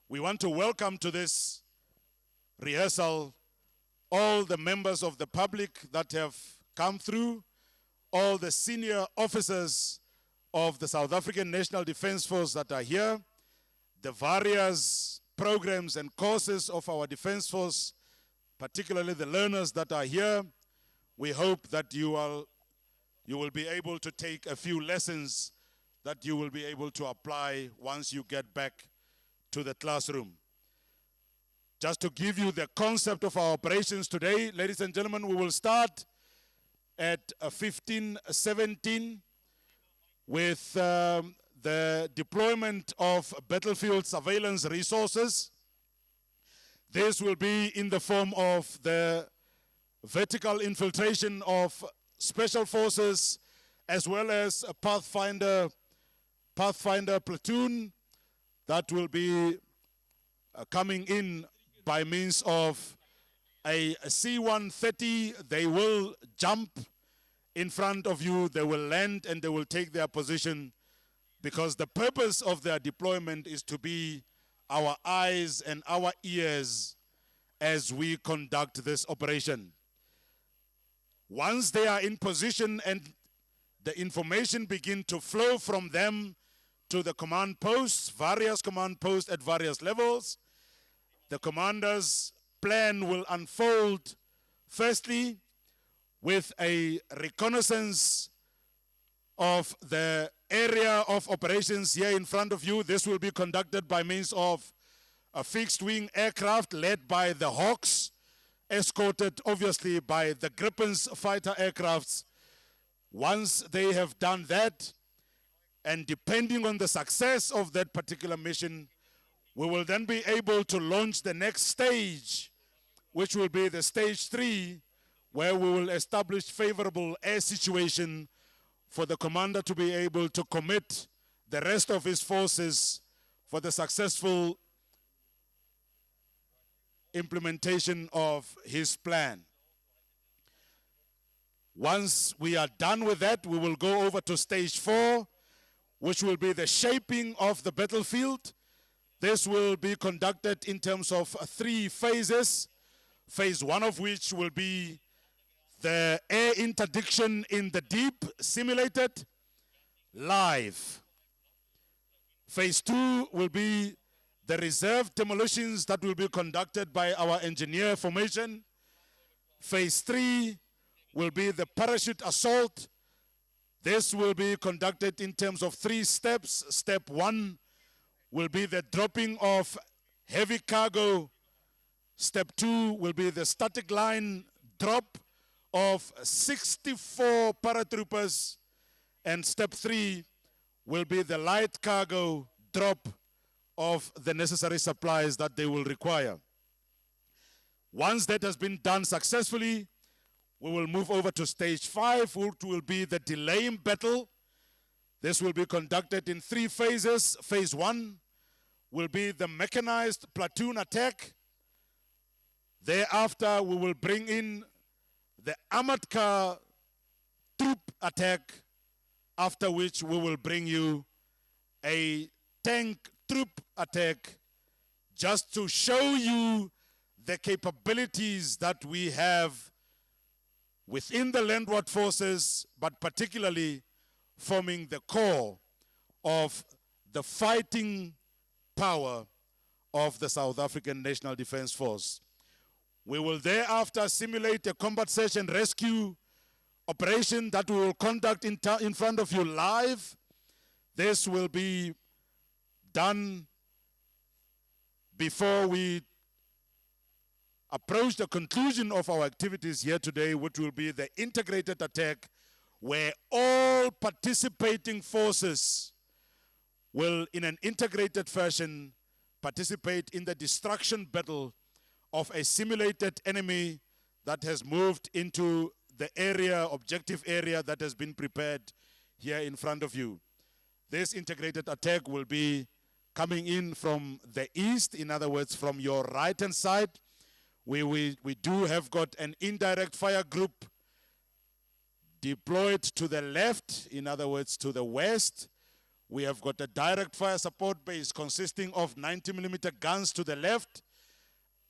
We want to welcome to this rehearsal all the members of the public that have come through, all the senior officers of the South African National Defence Force that are here, the various programs and courses of our Defence Force, particularly the learners that are here. We hope that you will be able to take a few lessons that you will be able to apply once you get back to the classroom. Just to give you the concept of our operations today, ladies and gentlemen, we will start at 15:17 with the deployment of battlefield surveillance resources. This will be in the form of the vertical infiltration of special forces as well as a Pathfinder platoon that will be coming in by means of a C-130. They will jump in front of you, they will land and they will take their position, because the purpose of their deployment is to be our eyes and our ears as we conduct this operation. Once they are in position and the information begin to flow from them to the command posts, various command posts at various levels, the commander's plan will unfold firstly with a reconnaissance of the area of operations here in front of you. This will be conducted by means of a fixed-wing aircraft led by the Hawks, escorted obviously by the Grippen's fighter aircrafts. Once they have done that, and depending on the success of that particular mission, we will then be able to launch the next stage, which will be the stage 3, where we will establish favorable air situation for the commander to be able to commit the rest of his forces for the successful implementation of his plan. Once we are done with that, we will go over to stage 4, which will be the shaping of the battlefield. This will be conducted in terms of 3 phases. Phase 1 of which will be the air interdiction in the deep, simulated, live. Phase 2 will be the reserve demolitions that will be conducted by our engineer formation. Phase 3 will be the parachute assault. This will be conducted in terms of 3 steps. Step 1 will be the dropping of heavy cargo. Step 2 will be the static line drop of 64 paratroopers. And step 3 will be the light cargo drop of the necessary supplies that they will require. Once that has been done successfully, we will move over to stage 5, which will be the delaying battle. This will be conducted in 3 phases. Phase 1 will be the mechanized platoon attack. Thereafter, we will bring in the armored car troop attack, after which we will bring you a tank troop attack, just to show you the capabilities that we have within the landward forces, but particularly forming the core of the fighting power of the South African National Defence Force. We will thereafter simulate a combat search and rescue operation that we will conduct in front of you live. This will be done before we approach the conclusion of our activities here today, which will be the integrated attack, where all participating forces will, in an integrated fashion, participate in the destruction battle of a simulated enemy that has moved into the area, objective area that has been prepared here in front of you. This integrated attack will be coming in from the east, in other words, from your right-hand side. We do have got an indirect fire group deployed to the left, in other words, to the west. We have got a direct fire support base consisting of 90mm guns to the left,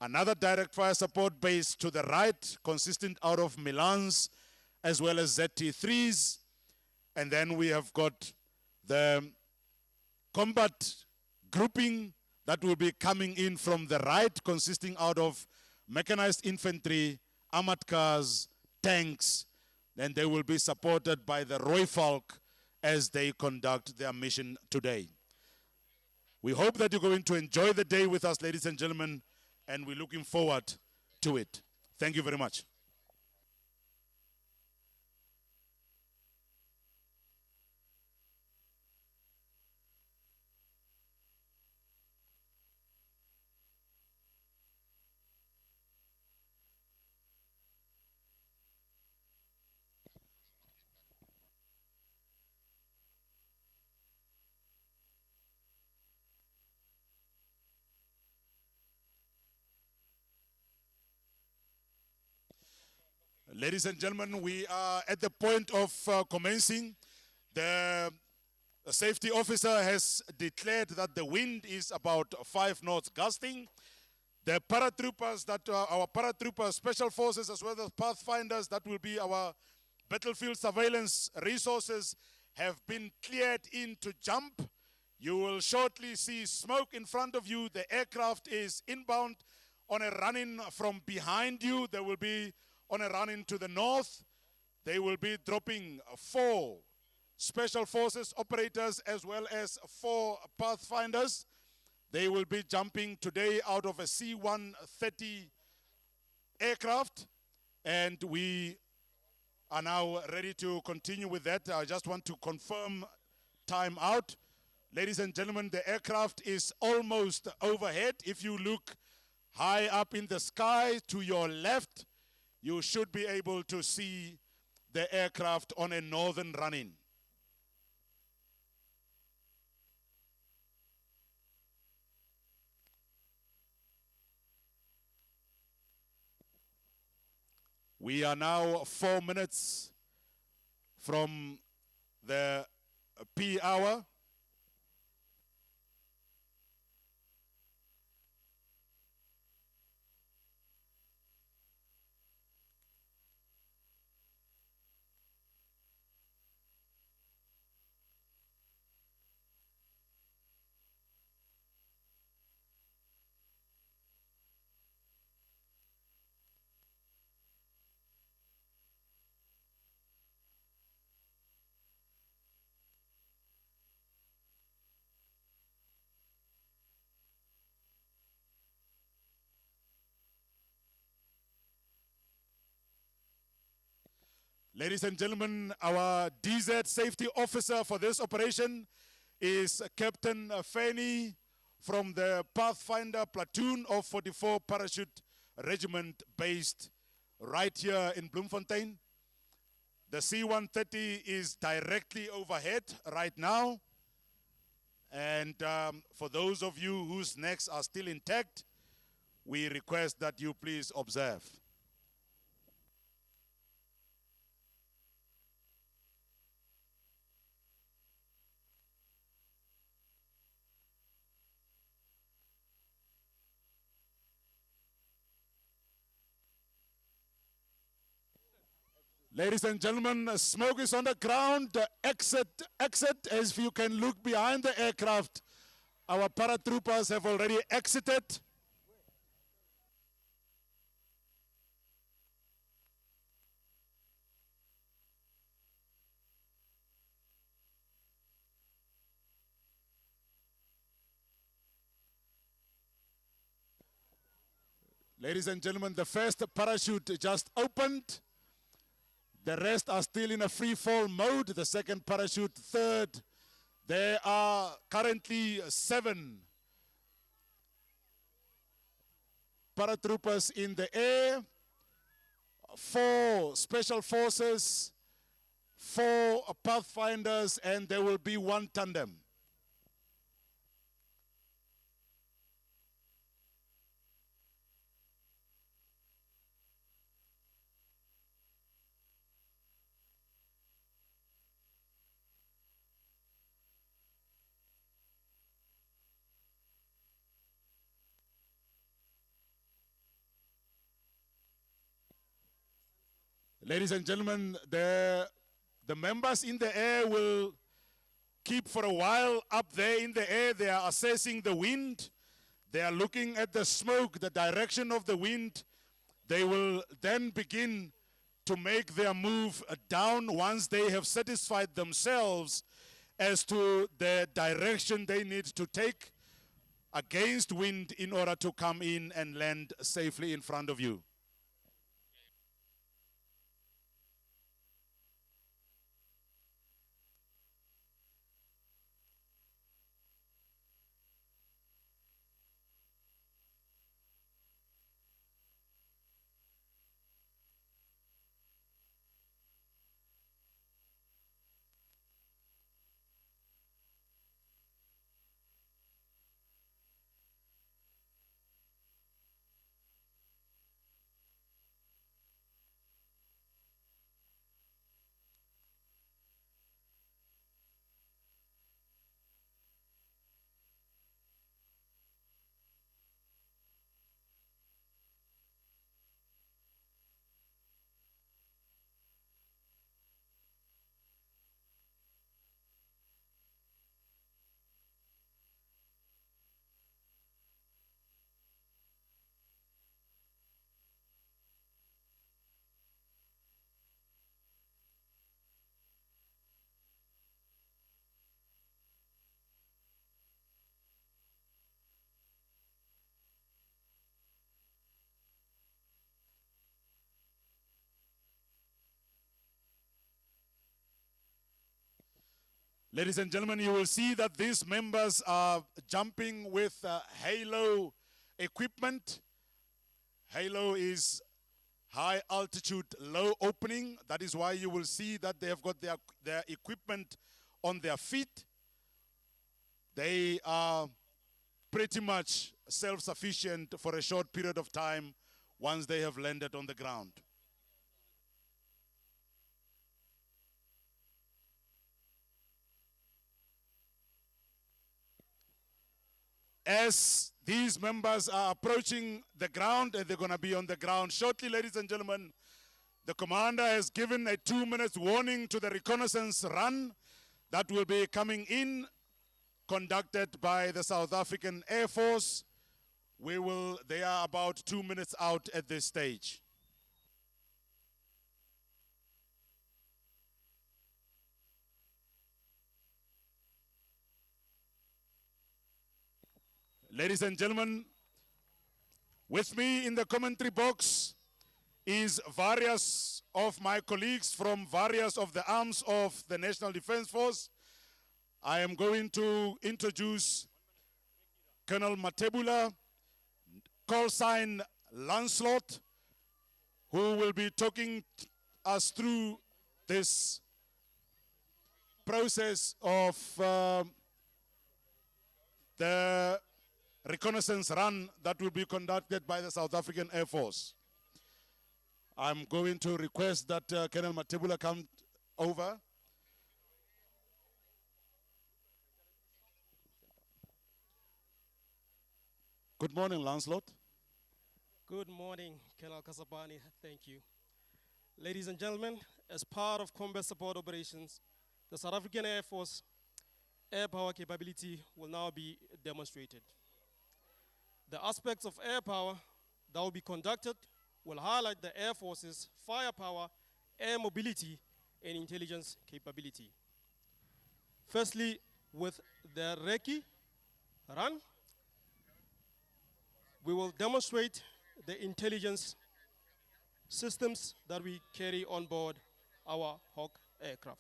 another direct fire support base to the right consisting out of Milans as well as ZT3s, and then we have got the combat grouping that will be coming in from the right consisting out of mechanized infantry, armored cars, tanks, and they will be supported by the Roy Falk as they conduct their mission today. We hope that you're going to enjoy the day with us, ladies and gentlemen, and we're looking forward to it. Thank you very much. Ladies and gentlemen, we are at the point of commencing. The safety officer has declared that the wind is about 5 knots gusting. The paratroopers, that our paratroopers, special forces, as well as pathfinders, that will be our battlefield surveillance resources, have been cleared in to jump. You will shortly see smoke in front of you. The aircraft is inbound on a run-in from behind you. There will be on a run-in to the north. They will be dropping 4 special forces operators as well as 4 pathfinders. They will be jumping today out of a C-130 aircraft, and we are now ready to continue with that. I just want to confirm time out. Ladies and gentlemen, the aircraft is almost overhead. If you look high up in the sky to your left, you should be able to see the aircraft on a northern run-in. We are now 4 minutes from the P hour. Ladies and gentlemen, our DZ safety officer for this operation is Captain Fanny from the Pathfinder Platoon of 44 Parachute Regiment based right here in Bloemfontein. The C-130 is directly overhead right now. And for those of you whose necks are still intact, we request that you please observe. Ladies and gentlemen, smoke is on the ground. Exit, as you can look behind the aircraft. Our paratroopers have already exited. Ladies and gentlemen, the first parachute just opened. The rest are still in a free fall mode. The second parachute, third. There are currently 7 paratroopers in the air, 4 special forces, 4 pathfinders, and there will be 1 tandem. Ladies and gentlemen, the members in the air will keep for a while up there in the air. They are assessing the wind. They are looking at the smoke, the direction of the wind. They will then begin to make their move down once they have satisfied themselves as to the direction they need to take against wind in order to come in and land safely in front of you. Ladies and gentlemen, you will see that these members are jumping with halo equipment. Halo is high altitude, low opening. That is why you will see that they have got their equipment on their feet. They are pretty much self-sufficient for a short period of time once they have landed on the ground. As these members are approaching the ground, and they're going to be on the ground shortly, ladies and gentlemen, the commander has given a 2-minute warning to the reconnaissance run that will be coming in, conducted by the South African Air Force. They are about 2 minutes out at this stage. Ladies and gentlemen, with me in the commentary box is various of my colleagues from various of the arms of the National Defence Force. I am going to introduce Colonel Matebula, call sign Lancelot, who will be talking us through this process of the reconnaissance run that will be conducted by the South African Air Force. I'm going to request that Colonel Matebula come over. Good morning, Lancelot. Good morning, Colonel Kasabani. Thank you. Ladies and gentlemen, as part of combat support operations, the South African Air Force air power capability will now be demonstrated. The aspects of air power that will be conducted will highlight the Air Force's firepower, air mobility, and intelligence capability. Firstly, with the Recce run, we will demonstrate the intelligence systems that we carry on board our Hawk aircraft.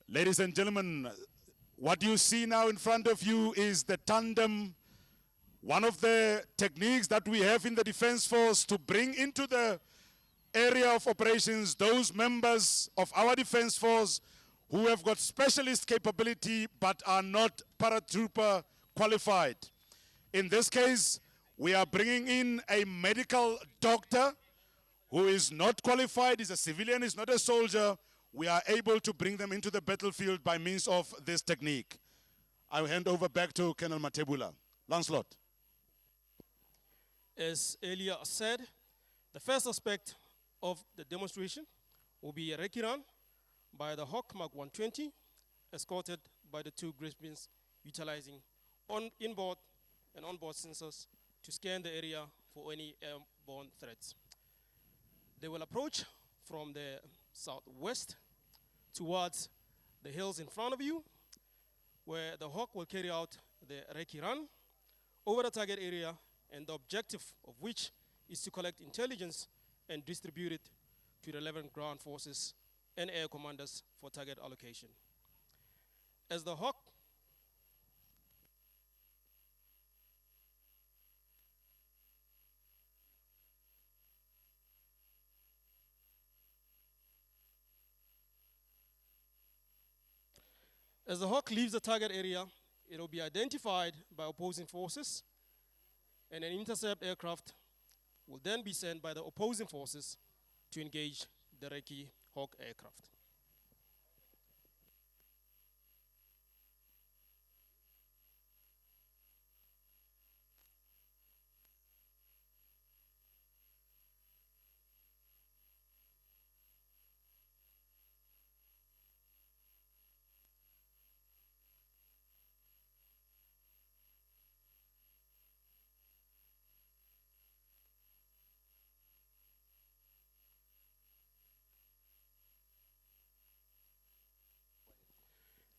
Ladies and gentlemen, what you see now in front of you is the tandem, one of the techniques that we have in the Defense Force to bring into the area of operations those members of our Defense Force who have got specialist capability but are not paratrooper qualified. In this case, we are bringing in a medical doctor who is not qualified, is a civilian, is not a soldier. We are able to bring them into the battlefield by means of this technique. I will hand over back to Colonel Matebula. Lancelot. As earlier said, the first aspect of the demonstration will be a recce run by the Hawk Mark 120, escorted by the two Griffins utilizing inboard and onboard sensors to scan the area for any airborne threats. They will approach from the southwest towards the hills in front of you, where the Hawk will carry out the recce run over the target area, and the objective of which is to collect intelligence and distribute it to the relevant ground forces and air commanders for target allocation. As the Hawk As the Hawk leaves the target area, it will be identified by opposing forces, and an intercept aircraft will then be sent by the opposing forces to engage the recce Hawk aircraft.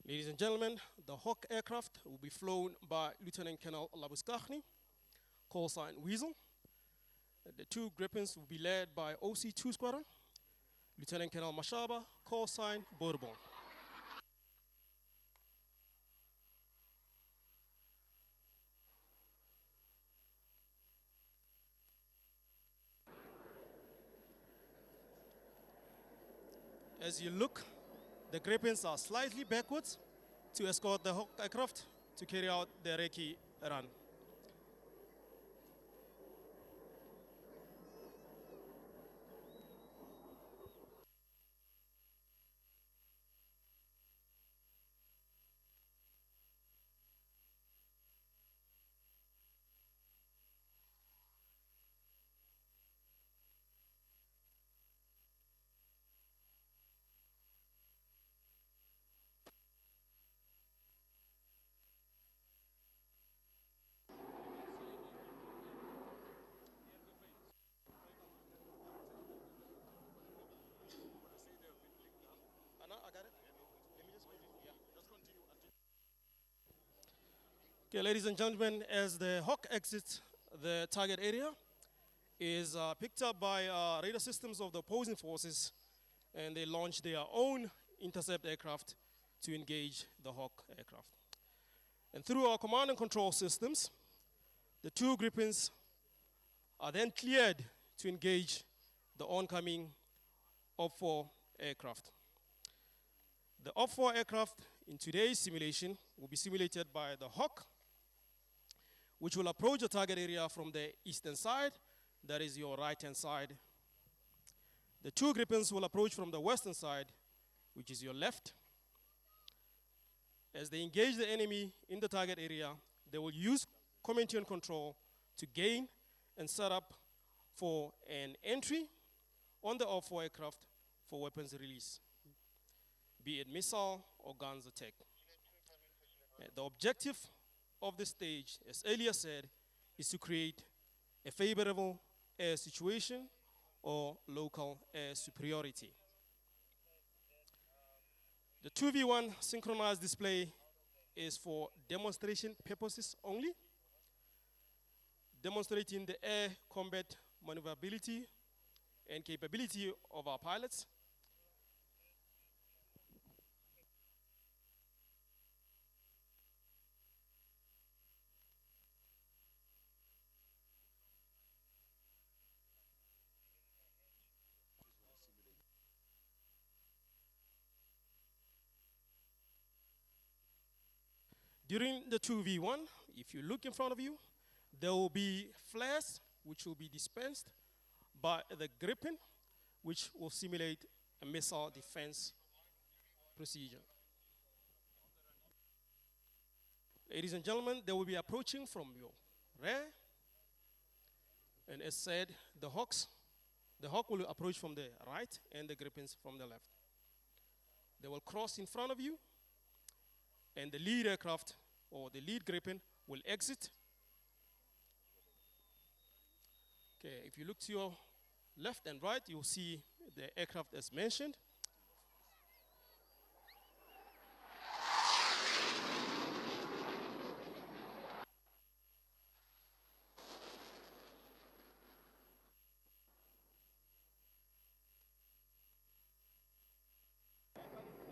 Ladies and gentlemen, the Hawk aircraft will be flown by Lieutenant Colonel Labuskachny, call sign Weasel. The two Griffins will be led by OC-2 Squadron, Lieutenant Colonel Mashaba, call sign Bourbon. As you look, the Griffins are slightly backwards to escort the Hawk aircraft to carry out the recce run. Okay, ladies and gentlemen, as the Hawk exits the target area, is picked up by radar systems of the opposing forces, and they launch their own intercept aircraft to engage the Hawk aircraft. And through our command and control systems, the two Griffins are then cleared to engage the oncoming OP-4 aircraft. The OP-4 aircraft in today's simulation will be simulated by the Hawk, which will approach the target area from the eastern side, that is your right-hand side. The two Griffins will approach from the western side, which is your left. As they engage the enemy in the target area, they will use command and control to gain and set up for an entry on the OP-4 aircraft for weapons release, be it missile or guns attack. The objective of the stage, as earlier said, is to create a favorable air situation or local air superiority. The 2v1 synchronized display is for demonstration purposes only, demonstrating the air combat maneuverability and capability of our pilots. During the 2v1, if you look in front of you, there will be flares which will be dispensed by the Griffin, which will simulate a missile defense procedure. Ladies and gentlemen, they will be approaching from your rear, And as said, the hawk will approach from the right and the griffins from the left. They will cross in front of you, and the lead aircraft or the lead griffin will exit. Okay, if you look to your left and right, you'll see the aircraft as mentioned.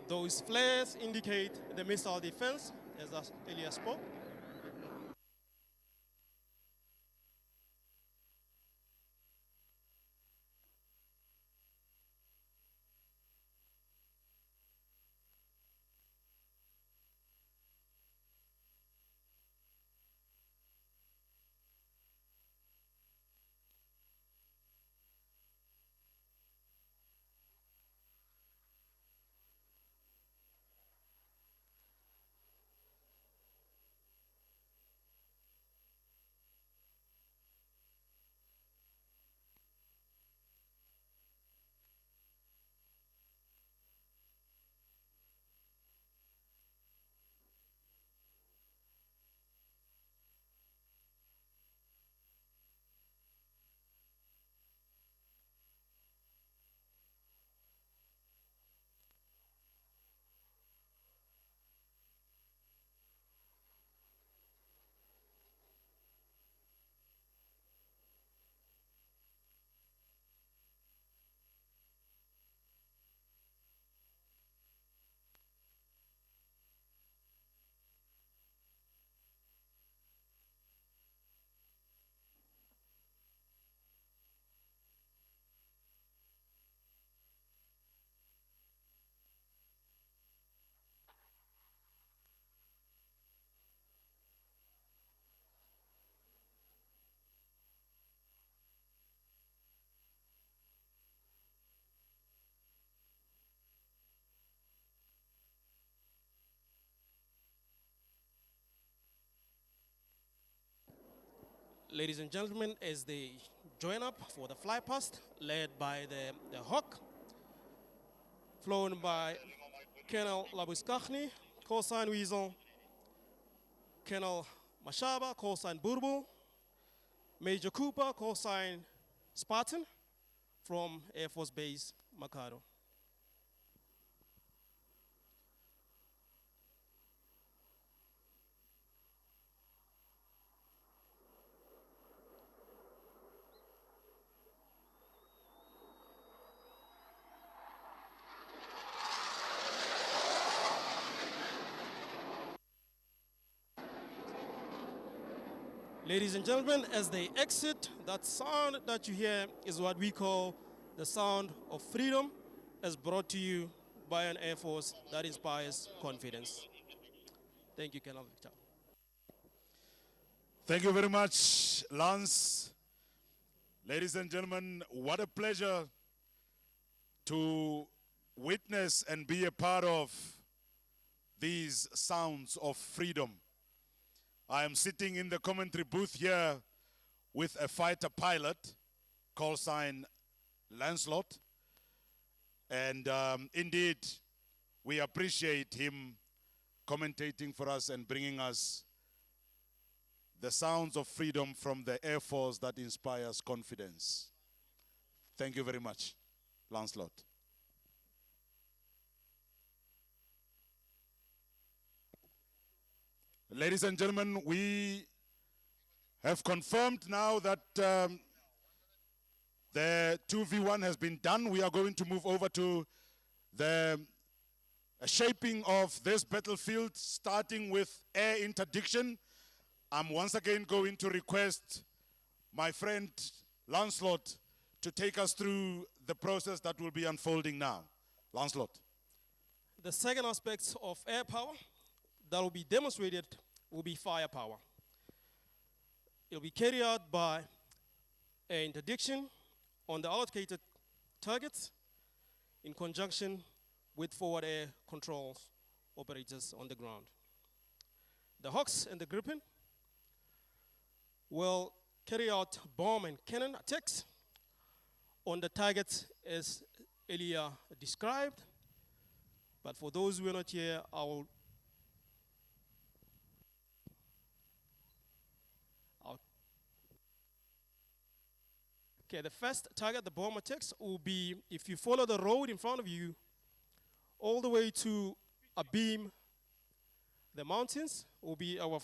Those flares indicate the missile defense, as I earlier spoke. Ladies and gentlemen, as they join up for the fly past, led by the Hawk, flown by Colonel Labuskachni, call sign Weasel, Colonel Mashaba, call sign Burbu, Major Cooper, call sign Spartan, from Air Force Base, Makado. Ladies and gentlemen, as they exit, that sound that you hear is what we call the sound of freedom, as brought to you by an Air Force that inspires confidence. Thank you, Colonel Victor. Thank you very much, Lance. Ladies and gentlemen, what a pleasure to witness and be a part of these sounds of freedom. I am sitting in the commentary booth here with a fighter pilot, call sign Lancelot. And indeed, we appreciate him commentating for us and bringing us the sounds of freedom from the Air Force that inspires confidence. Thank you very much, Lancelot. Ladies and gentlemen, we have confirmed now that the 2v1 has been done. We are going to move over to the shaping of this battlefield, starting with air interdiction. I'm once again going to request my friend Lancelot to take us through the process that will be unfolding now. Lancelot. The second aspect of air power that will be demonstrated will be firepower. It will be carried out by an interdiction on the allocated targets in conjunction with forward air controls operators on the ground. The Hawks and the Gripen will carry out bomb and cannon attacks on the targets as earlier described. But for those who are not here, okay, the first target, the bomb attacks, will be if you follow the road in front of you all the way to a beam, the mountains will be our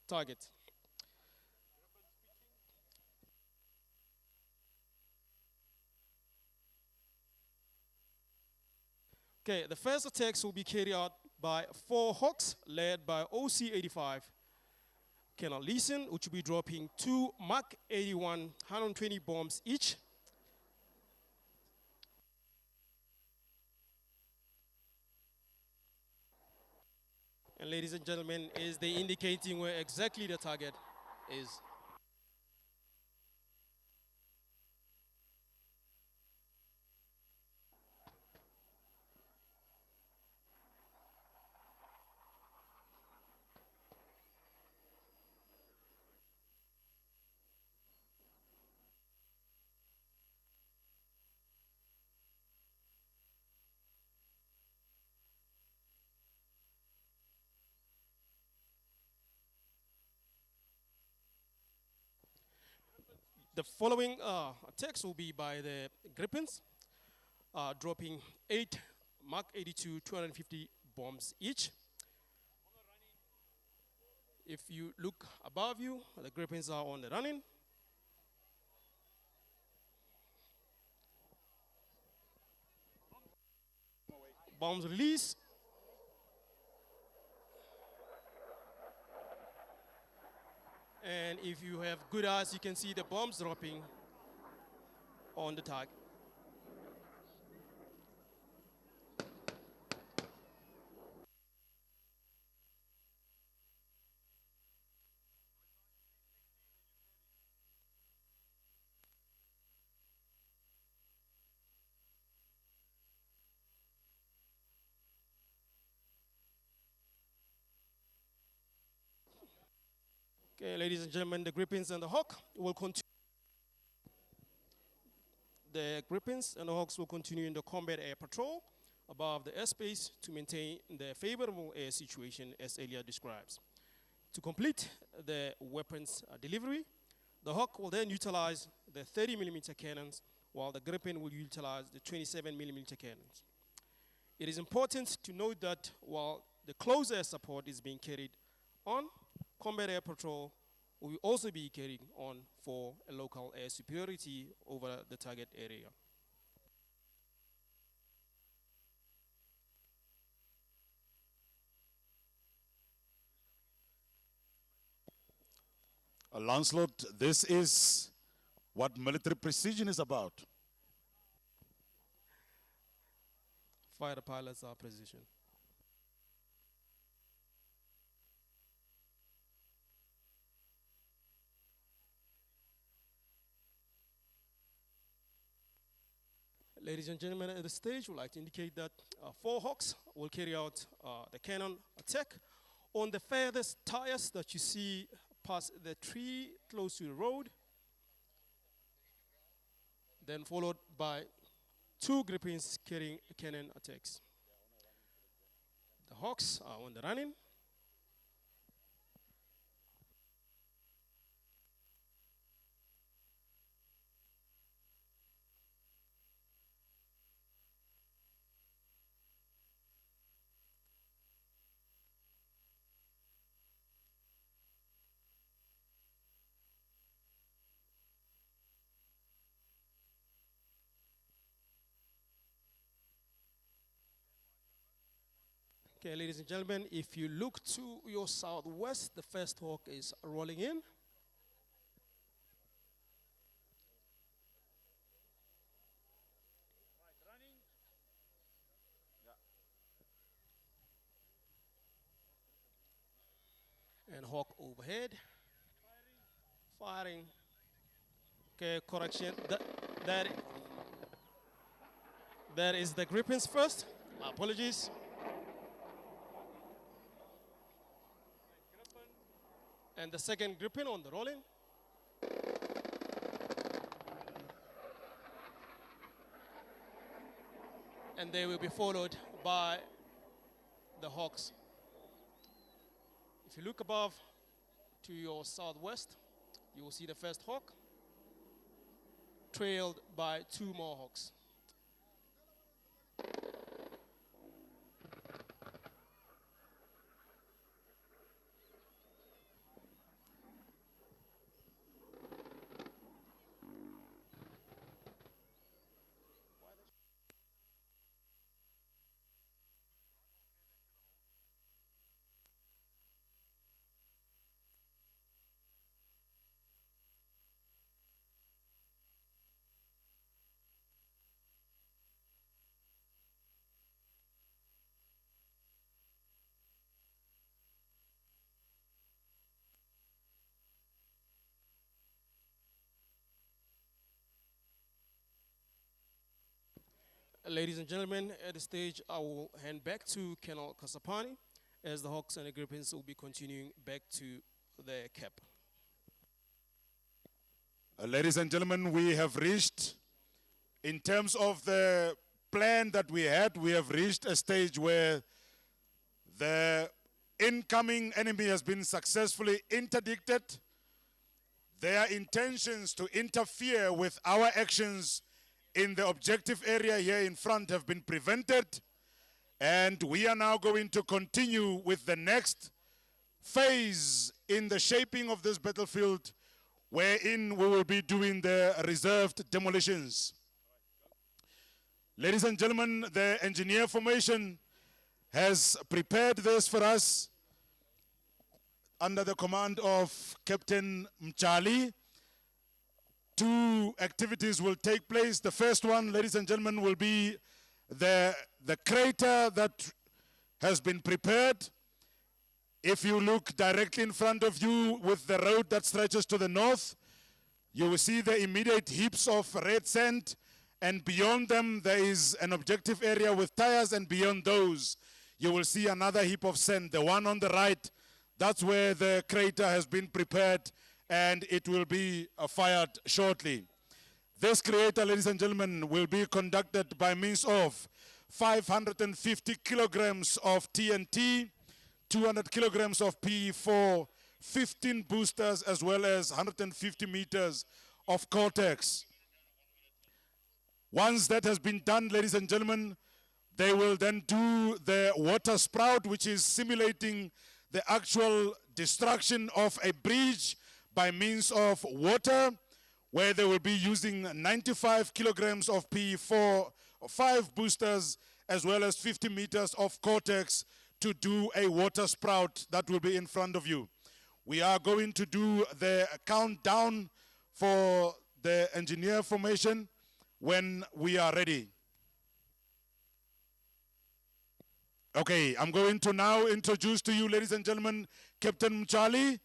target. Okay, the first attacks will be carried out by 4 Hawks led by OC-85 Colonel Leeson, which will be dropping 2 Mark 81 120 bombs each. And ladies and gentlemen, is they indicating where exactly the target is. The following attacks will be by the Grippins, dropping 8 Mark 82 250 bombs each. If you look above you, the Grippins are on the running. Bombs release. And if you have good eyes, you can see the bombs dropping on the target. Okay, ladies and gentlemen, the Grippins and the Hawk will continue. The Grippins and the Hawks will continue in the combat air patrol above the airspace to maintain the favorable air situation as earlier describes. To complete the weapons delivery, the Hawk will then utilize the 30 millimeter cannons while the Gripen will utilize the 27 millimeter cannons. It is important to note that while the close air support is being carried on, combat air patrol will also be carried on for a local air superiority over the target area. Lancelot, this is what military precision is about. Fighter pilots are precision. Ladies and gentlemen, at this stage, we'd like to indicate that 4 Hawks will carry out the cannon attack on the furthest tires that you see past the tree close to the road, then followed by 2 Grippins carrying cannon attacks. The Hawks are on the running. Okay, ladies and gentlemen, if you look to your southwest, the first Hawk is rolling in. And Hawk overhead. Firing. Okay, correction. That is the Grippins first. My apologies. And the second Grippin on the rolling. and they will be followed by the Hawks. If you look above to your southwest, you will see the first Hawk, trailed by 2 more Hawks. Ladies and gentlemen, at this stage, I will hand back to Colonel Kasapani as the Hawks and the Griffins will be continuing back to their cap. Ladies and gentlemen, we have reached, in terms of the plan that we had, we have reached a stage where the incoming enemy has been successfully interdicted. Their intentions to interfere with our actions in the objective area here in front have been prevented, and we are now going to continue with the next phase in the shaping of this battlefield, wherein we will be doing the reserved demolitions. Ladies and gentlemen, the engineer formation has prepared this for us under the command of Captain Mchali. 2 activities will take place. The first one, ladies and gentlemen, will be the crater that has been prepared. If you look directly in front of you with the road that stretches to the north, you will see the immediate heaps of red sand, and beyond them there is an objective area with tires, and beyond those you will see another heap of sand. The one on the right, that's where the crater has been prepared, and it will be fired shortly. This crater, ladies and gentlemen, will be conducted by means of 550 kilograms of TNT, 200 kilograms of PE4, 15 boosters, as well as 150 meters of Cortex. Once that has been done, ladies and gentlemen, they will then do the water sprout, which is simulating the actual destruction of a bridge by means of water, where they will be using 95 kilograms of PE4, 5 boosters, as well as 50 meters of Cortex to do a water sprout that will be in front of you. We are going to do the countdown for the engineer formation when we are ready. Okay, I'm going to now introduce to you, ladies and gentlemen, Captain Mchali,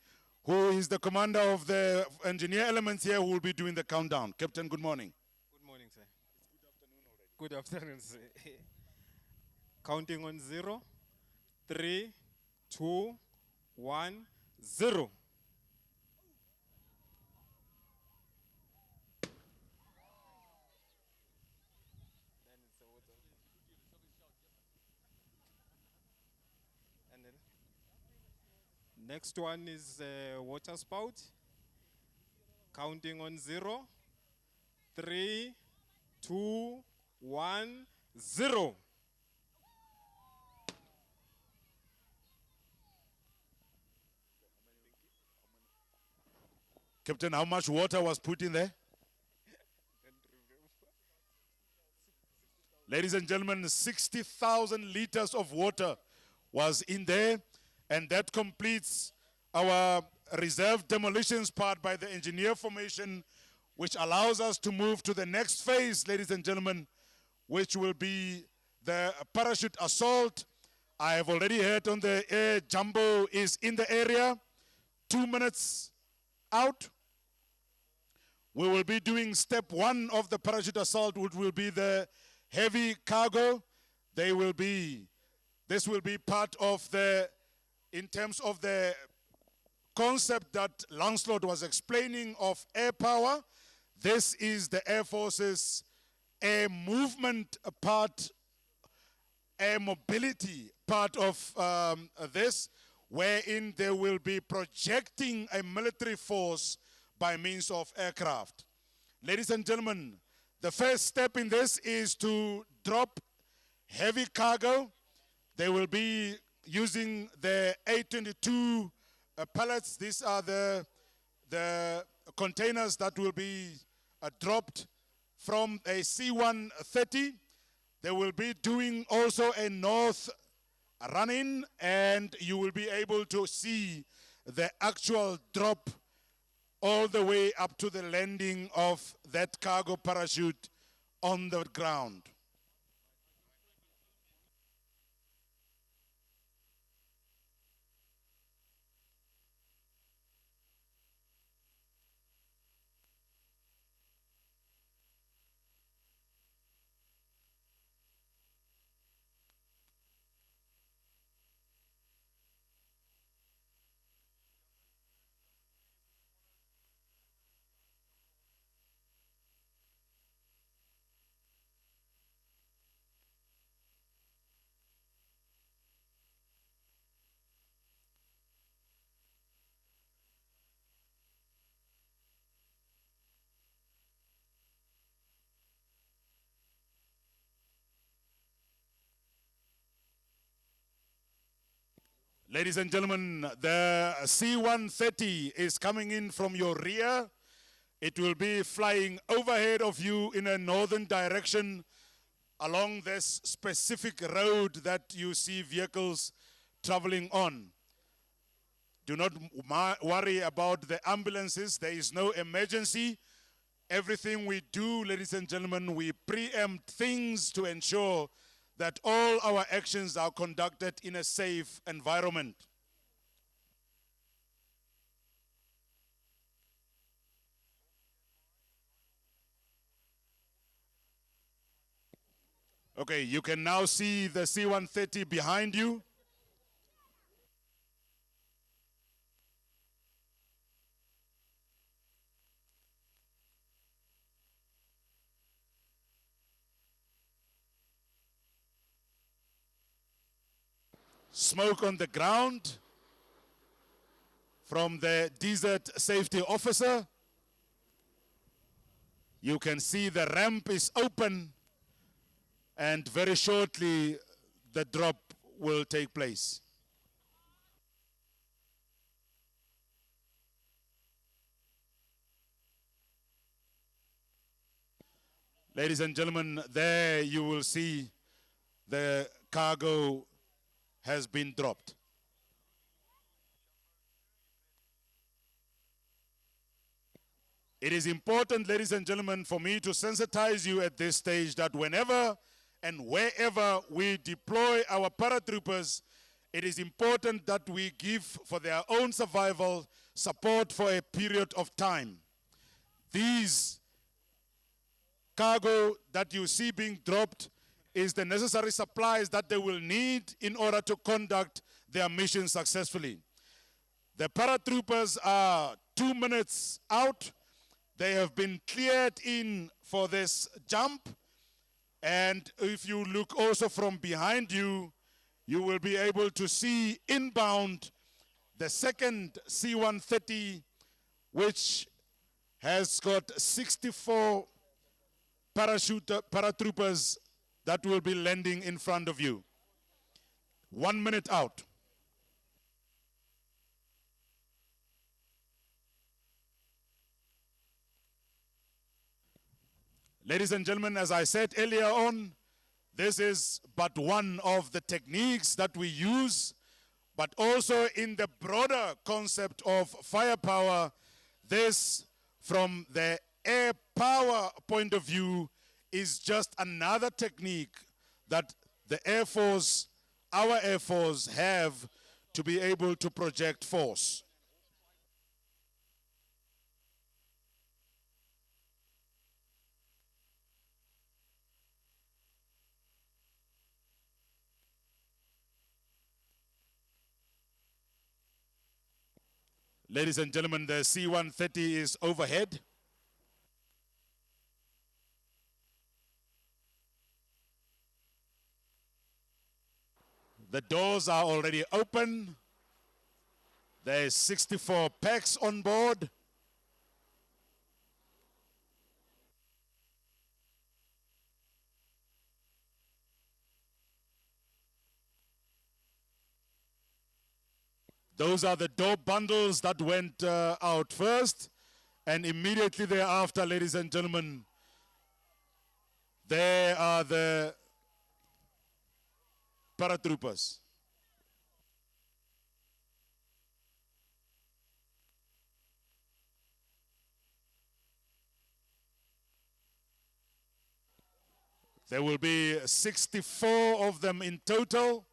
who is the commander of the engineer elements here, who will be doing the countdown. Captain, good morning. Good morning, sir. Good afternoon, sir. Counting on 0, 3, 2, 1, 0. And then next one is water spout. Counting on 0, 3, 2, 1, 0. Captain, how much water was put in there? Ladies and gentlemen, 60,000 liters of water was in there, and that completes our reserve demolitions part by the engineer formation, which allows us to move to the next phase, ladies and gentlemen, which will be the parachute assault. I have already heard on the air, Jumbo is in the area, 2 minutes out. We will be doing step 1 of the parachute assault, which will be the heavy cargo. This will be part of the, in terms of the concept that Lancelot was explaining of air power. This is the Air Force's air movement part air mobility part of this, wherein they will be projecting a military force by means of aircraft. Ladies and gentlemen, the first step in this is to drop heavy cargo. They will be using the A22 pallets. These are the containers that will be dropped from a C-130. They will be doing also a north run-in, and you will be able to see the actual drop all the way up to the landing of that cargo parachute on the ground. Ladies and gentlemen, the C-130 is coming in from your rear. It will be flying overhead of you in a northern direction along this specific road that you see vehicles traveling on. Do not worry about the ambulances. There is no emergency. Everything we do, ladies and gentlemen, we preempt things to ensure that all our actions are conducted in a safe environment. Okay, you can now see the C-130 behind you. Smoke on the ground from the desert safety officer. You can see the ramp is open, and very shortly the drop will take place. Ladies and gentlemen, there you will see the cargo has been dropped. It is important, ladies and gentlemen, for me to sensitize you at this stage that whenever and wherever we deploy our paratroopers, it is important that we give, for their own survival, support for a period of time. These cargo that you see being dropped is the necessary supplies that they will need in order to conduct their mission successfully. The paratroopers are 2 minutes out. They have been cleared in for this jump. And if you look also from behind you, you will be able to see inbound the second C-130, which has got 64 paratroopers that will be landing in front of you. 1 minute out. Ladies and gentlemen, as I said earlier on, this is but one of the techniques that we use, but also in the broader concept of firepower, this, from the air power point of view, is just another technique that the Air Force, our Air Force, have to be able to project force. Ladies and gentlemen, the C-130 is overhead. The doors are already open. There's 64 packs on board. Those are the door bundles that went out first. And immediately thereafter, ladies and gentlemen, there are the paratroopers. There will be 64 of them in total.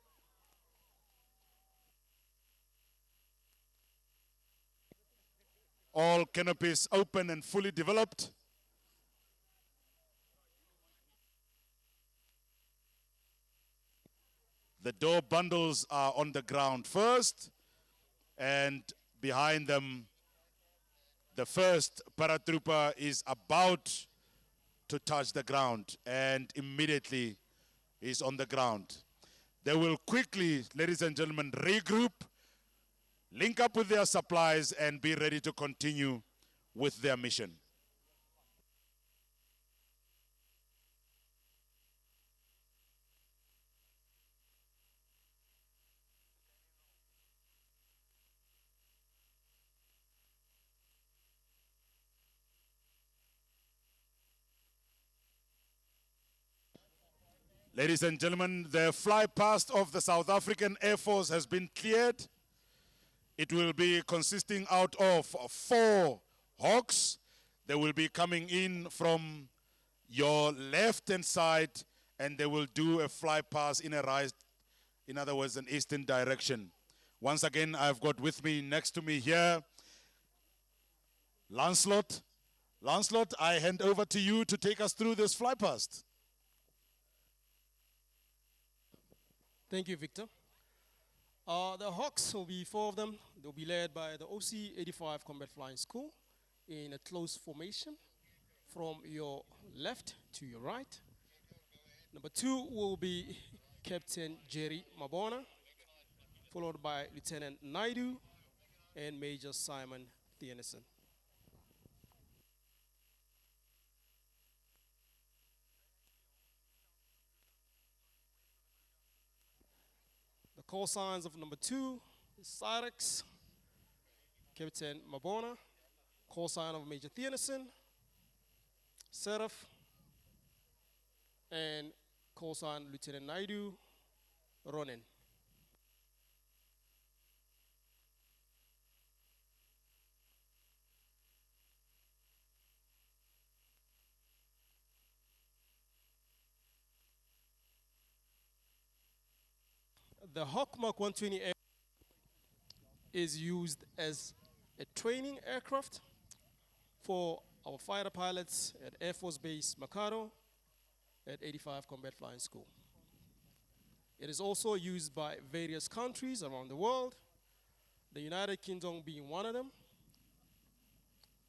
All canopies open and fully developed. The door bundles are on the ground first, and behind them, the first paratrooper is about to touch the ground, and immediately is on the ground. They will quickly, ladies and gentlemen, regroup, link up with their supplies, and be ready to continue with their mission. Ladies and gentlemen, the fly past of the South African Air Force has been cleared. It will be consisting out of 4 Hawks. They will be coming in from your left-hand side, and they will do a fly past in a right, in other words, an eastern direction. Once again, I've got with me, next to me here, Lancelot. Lancelot, I hand over to you to take us through this fly past. Thank you, Victor. The Hawks will be 4 of them. They'll be led by the OC 85 Combat Flying School in a close formation from your left to your right. Number 2 will be Captain Jerry Mabona, followed by Lieutenant Naidu and Major Simon Thieneson. The call signs of number 2 is Cyrex, Captain Mabona, call sign of Major Thieneson, Seraph, and call sign Lieutenant Naidu, Ronen. The Hawk Mark 120 is used as a training aircraft for our fighter pilots at Air Force Base Makado at 85 Combat Flying School. It is also used by various countries around the world, the United Kingdom being one of them,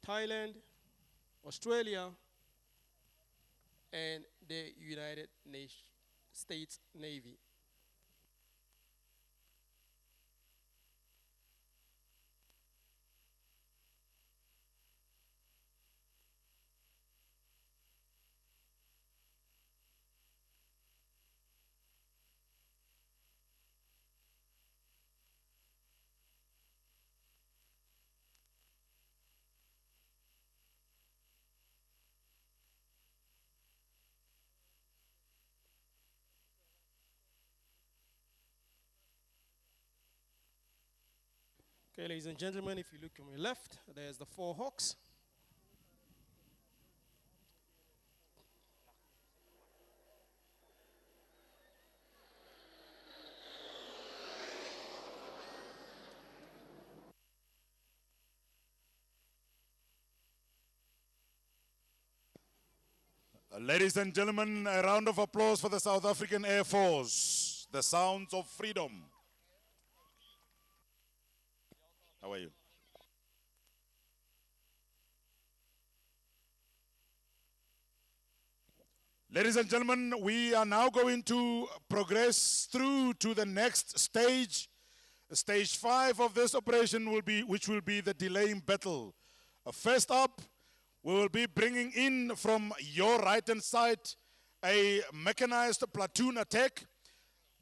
Thailand, Australia, and the United States Navy. Okay, ladies and gentlemen, if you look on your left, there's the 4 Hawks. Ladies and gentlemen, a round of applause for the South African Air Force. The sounds of freedom. How are you? Ladies and gentlemen, we are now going to progress through to the next stage. Stage 5 of this operation which will be the delaying battle. First up, we will be bringing in from your right-hand side a mechanized platoon attack.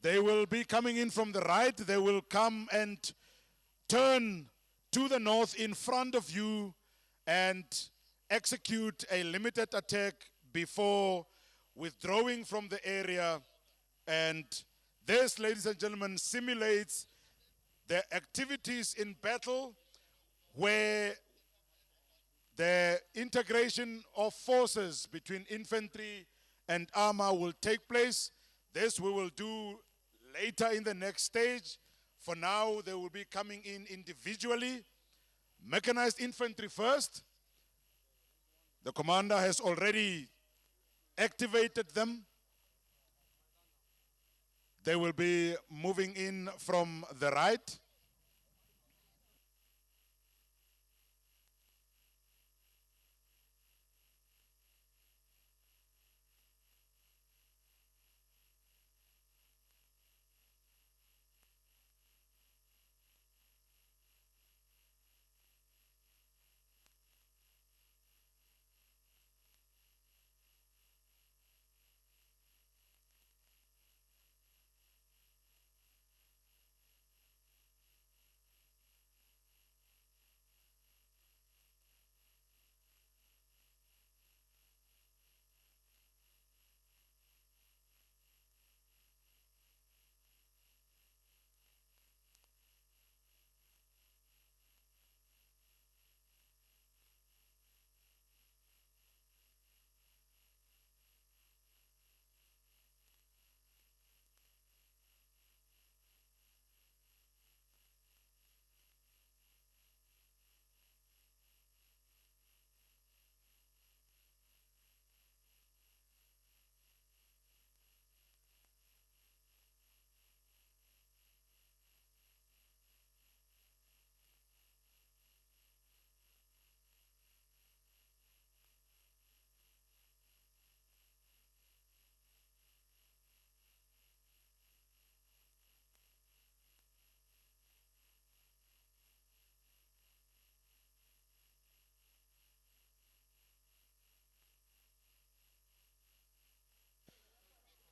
They will be coming in from the right. They will come and turn to the north in front of you and execute a limited attack before withdrawing from the area. And this, ladies and gentlemen, simulates the activities in battle where the integration of forces between infantry and armor will take place. This we will do later in the next stage. For now, they will be coming in individually. Mechanized infantry first. The commander has already activated them. They will be moving in from the right.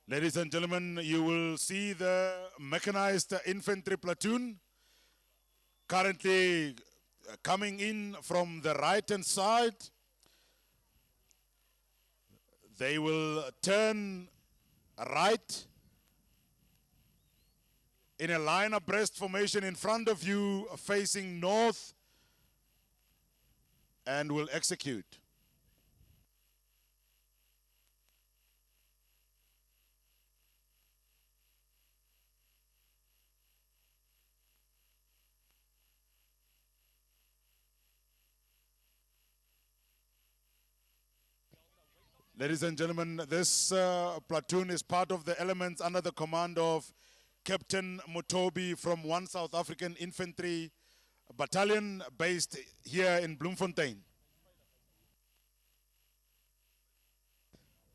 Ladies and gentlemen, you will see the mechanized infantry platoon currently coming in from the right-hand side. They will turn right in a line abreast formation in front of you, facing north, and will execute. Ladies and gentlemen, this platoon is part of the elements under the command of Captain Mutobi from 1 South African Infantry Battalion based here in Bloemfontein.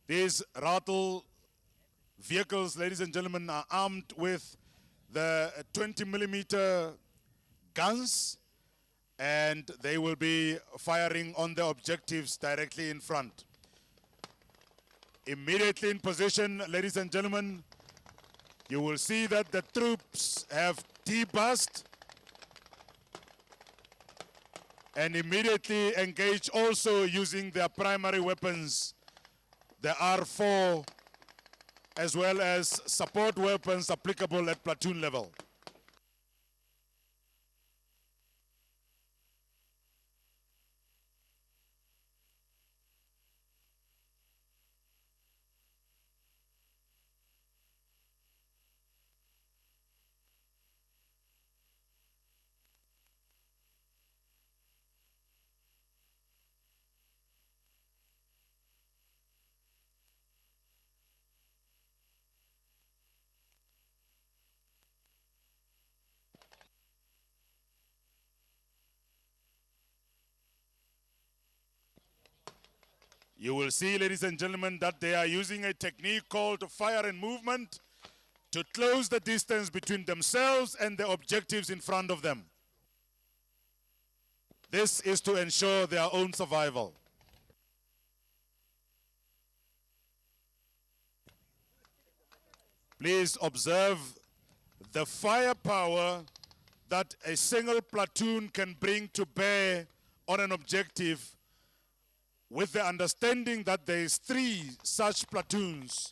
These rattle vehicles, ladies and gentlemen, are armed with the 20mm guns, and they will be firing on the objectives directly in front. Immediately in position, ladies and gentlemen, you will see that the troops have T-bussed and immediately engage also using their primary weapons, the R4, as well as support weapons applicable at platoon level. You will see, ladies and gentlemen, that they are using a technique called fire and movement to close the distance between themselves and the objectives in front of them. This is to ensure their own survival. Please observe the firepower that a single platoon can bring to bear on an objective, with the understanding that there is 3 such platoons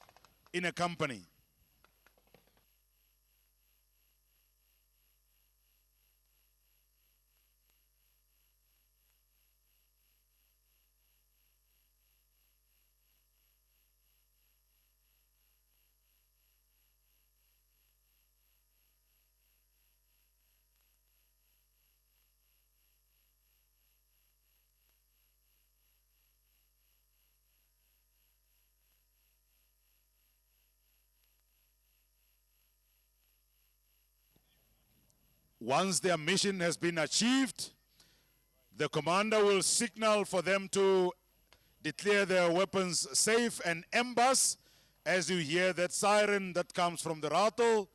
in a company. Once their mission has been achieved, the commander will signal for them to declare their weapons safe and embark. As you hear that siren that comes from the rattle,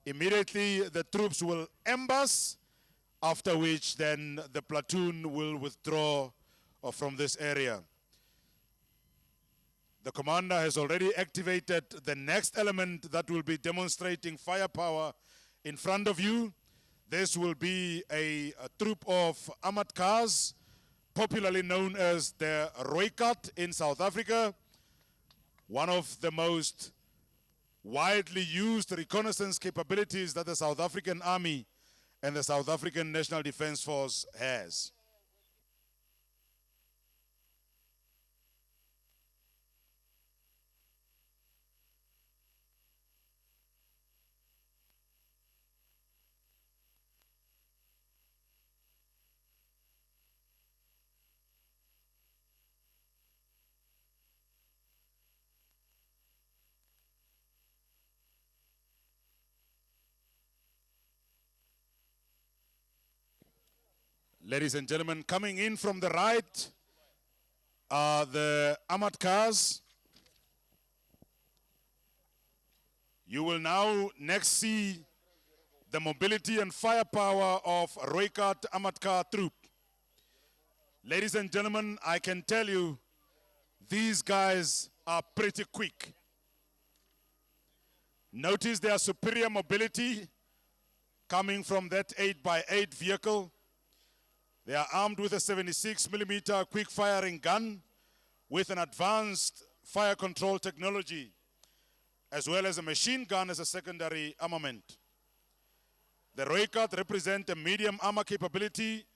immediately the troops will embark, after which then the platoon will withdraw from this area. The commander has already activated the next element that will be demonstrating firepower in front of you. This will be a troop of armored cars, popularly known as the Rooikat in South Africa, one of the most widely used reconnaissance capabilities that the South African Army and the South African National Defence Force has. Ladies and gentlemen, coming in from the right are the armored cars. You will now next see the mobility and firepower of Rooikat armored car troop. Ladies and gentlemen, I can tell you, these guys are pretty quick. Notice their superior mobility coming from that 8x8 vehicle. They are armed with a 76mm quick firing gun with an advanced fire control technology, as well as a machine gun as a secondary armament. The Rooikat represent a medium armor capability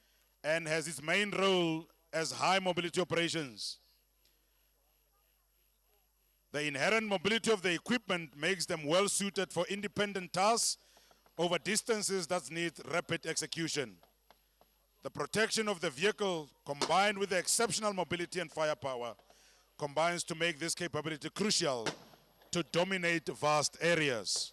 and has its main role as high mobility operations. The inherent mobility of the equipment makes them well suited for independent tasks over distances that need rapid execution. The protection of the vehicle, combined with the exceptional mobility and firepower, combines to make this capability crucial to dominate vast areas.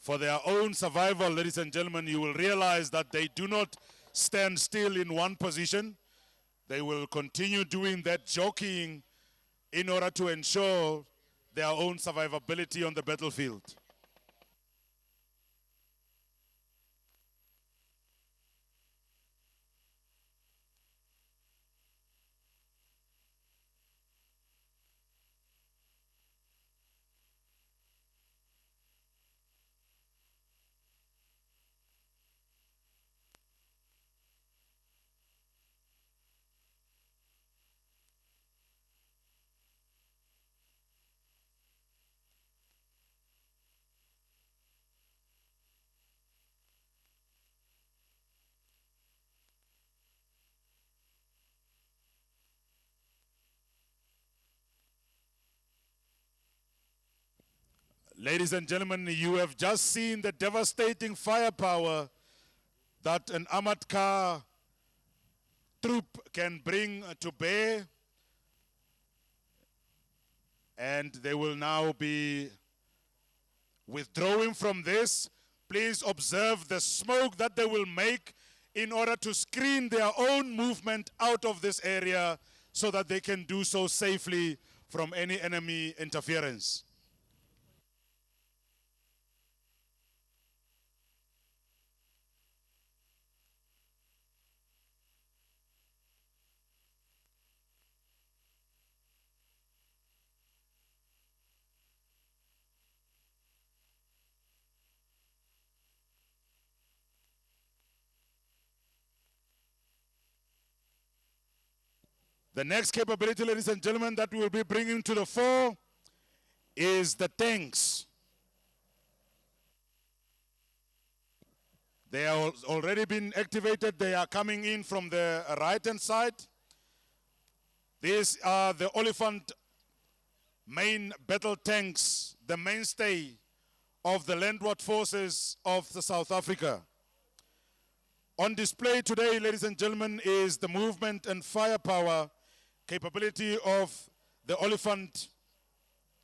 For their own survival, ladies and gentlemen, you will realize that they do not stand still in one position. They will continue doing that jockeying in order to ensure their own survivability on the battlefield. Ladies and gentlemen, you have just seen the devastating firepower that an armored car troop can bring to bear. And they will now be withdrawing from this. Please observe the smoke that they will make in order to screen their own movement out of this area so that they can do so safely from any enemy interference. The next capability, ladies and gentlemen, that we will be bringing to the fore is the tanks. They are already been activated. They are coming in from the right-hand side. These are the Oliphant main battle tanks, the mainstay of the landward forces of the South Africa. On display today, ladies and gentlemen, is the movement and firepower capability of the Oliphant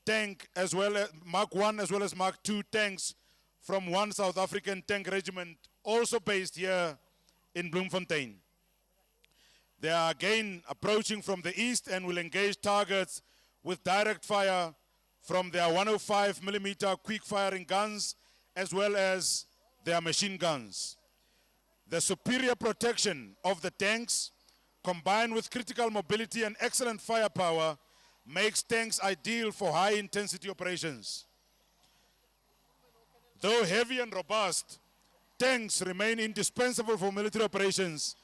tank, as well as Mark I as well as Mark II tanks from one South African tank regiment, also based here in Bloemfontein. They are again approaching from the east and will engage targets with direct fire from their 105mm quick firing guns as well as their machine guns. The superior protection of the tanks, combined with critical mobility and excellent firepower, makes tanks ideal for high-intensity operations. Though heavy and robust, tanks remain indispensable for military operations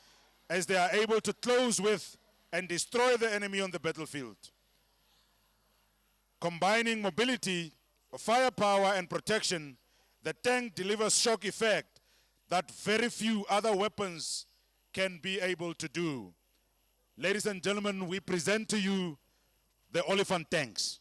as they are able to close with and destroy the enemy on the battlefield. Combining mobility, firepower, and protection, the tank delivers shock effect that very few other weapons can be able to do. Ladies and gentlemen, we present to you the Oliphant tanks.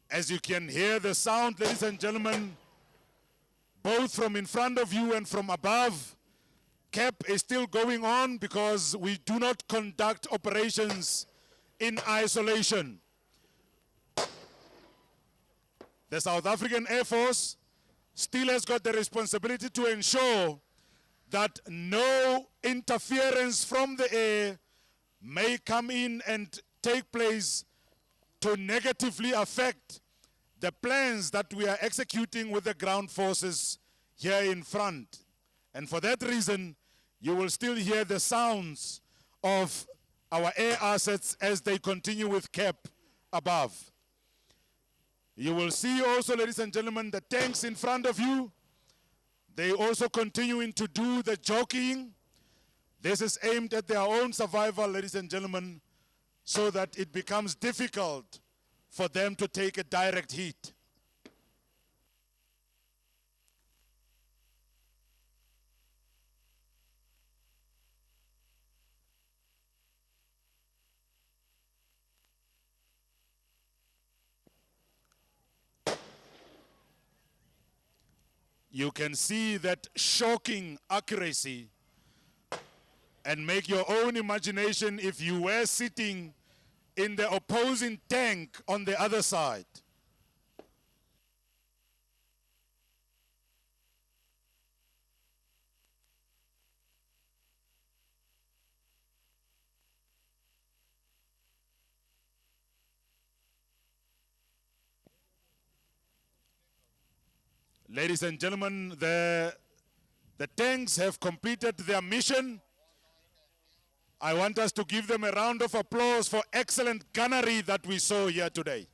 As you can hear the sound, ladies and gentlemen, both from in front of you and from above, CAP is still going on because we do not conduct operations in isolation. The South African Air Force still has got the responsibility to ensure that no interference from the air may come in and take place to negatively affect the plans that we are executing with the ground forces here in front. And for that reason, you will still hear the sounds of our air assets as they continue with CAP above. You will see also, ladies and gentlemen, the tanks in front of you. They also continuing to do the jockeying. This is aimed at their own survival, ladies and gentlemen, so that it becomes difficult for them to take a direct hit. You can see that shocking accuracy and make your own imagination if you were sitting in the opposing tank on the other side. Ladies and gentlemen, the tanks have completed their mission. I want us to give them a round of applause for excellent gunnery that we saw here today.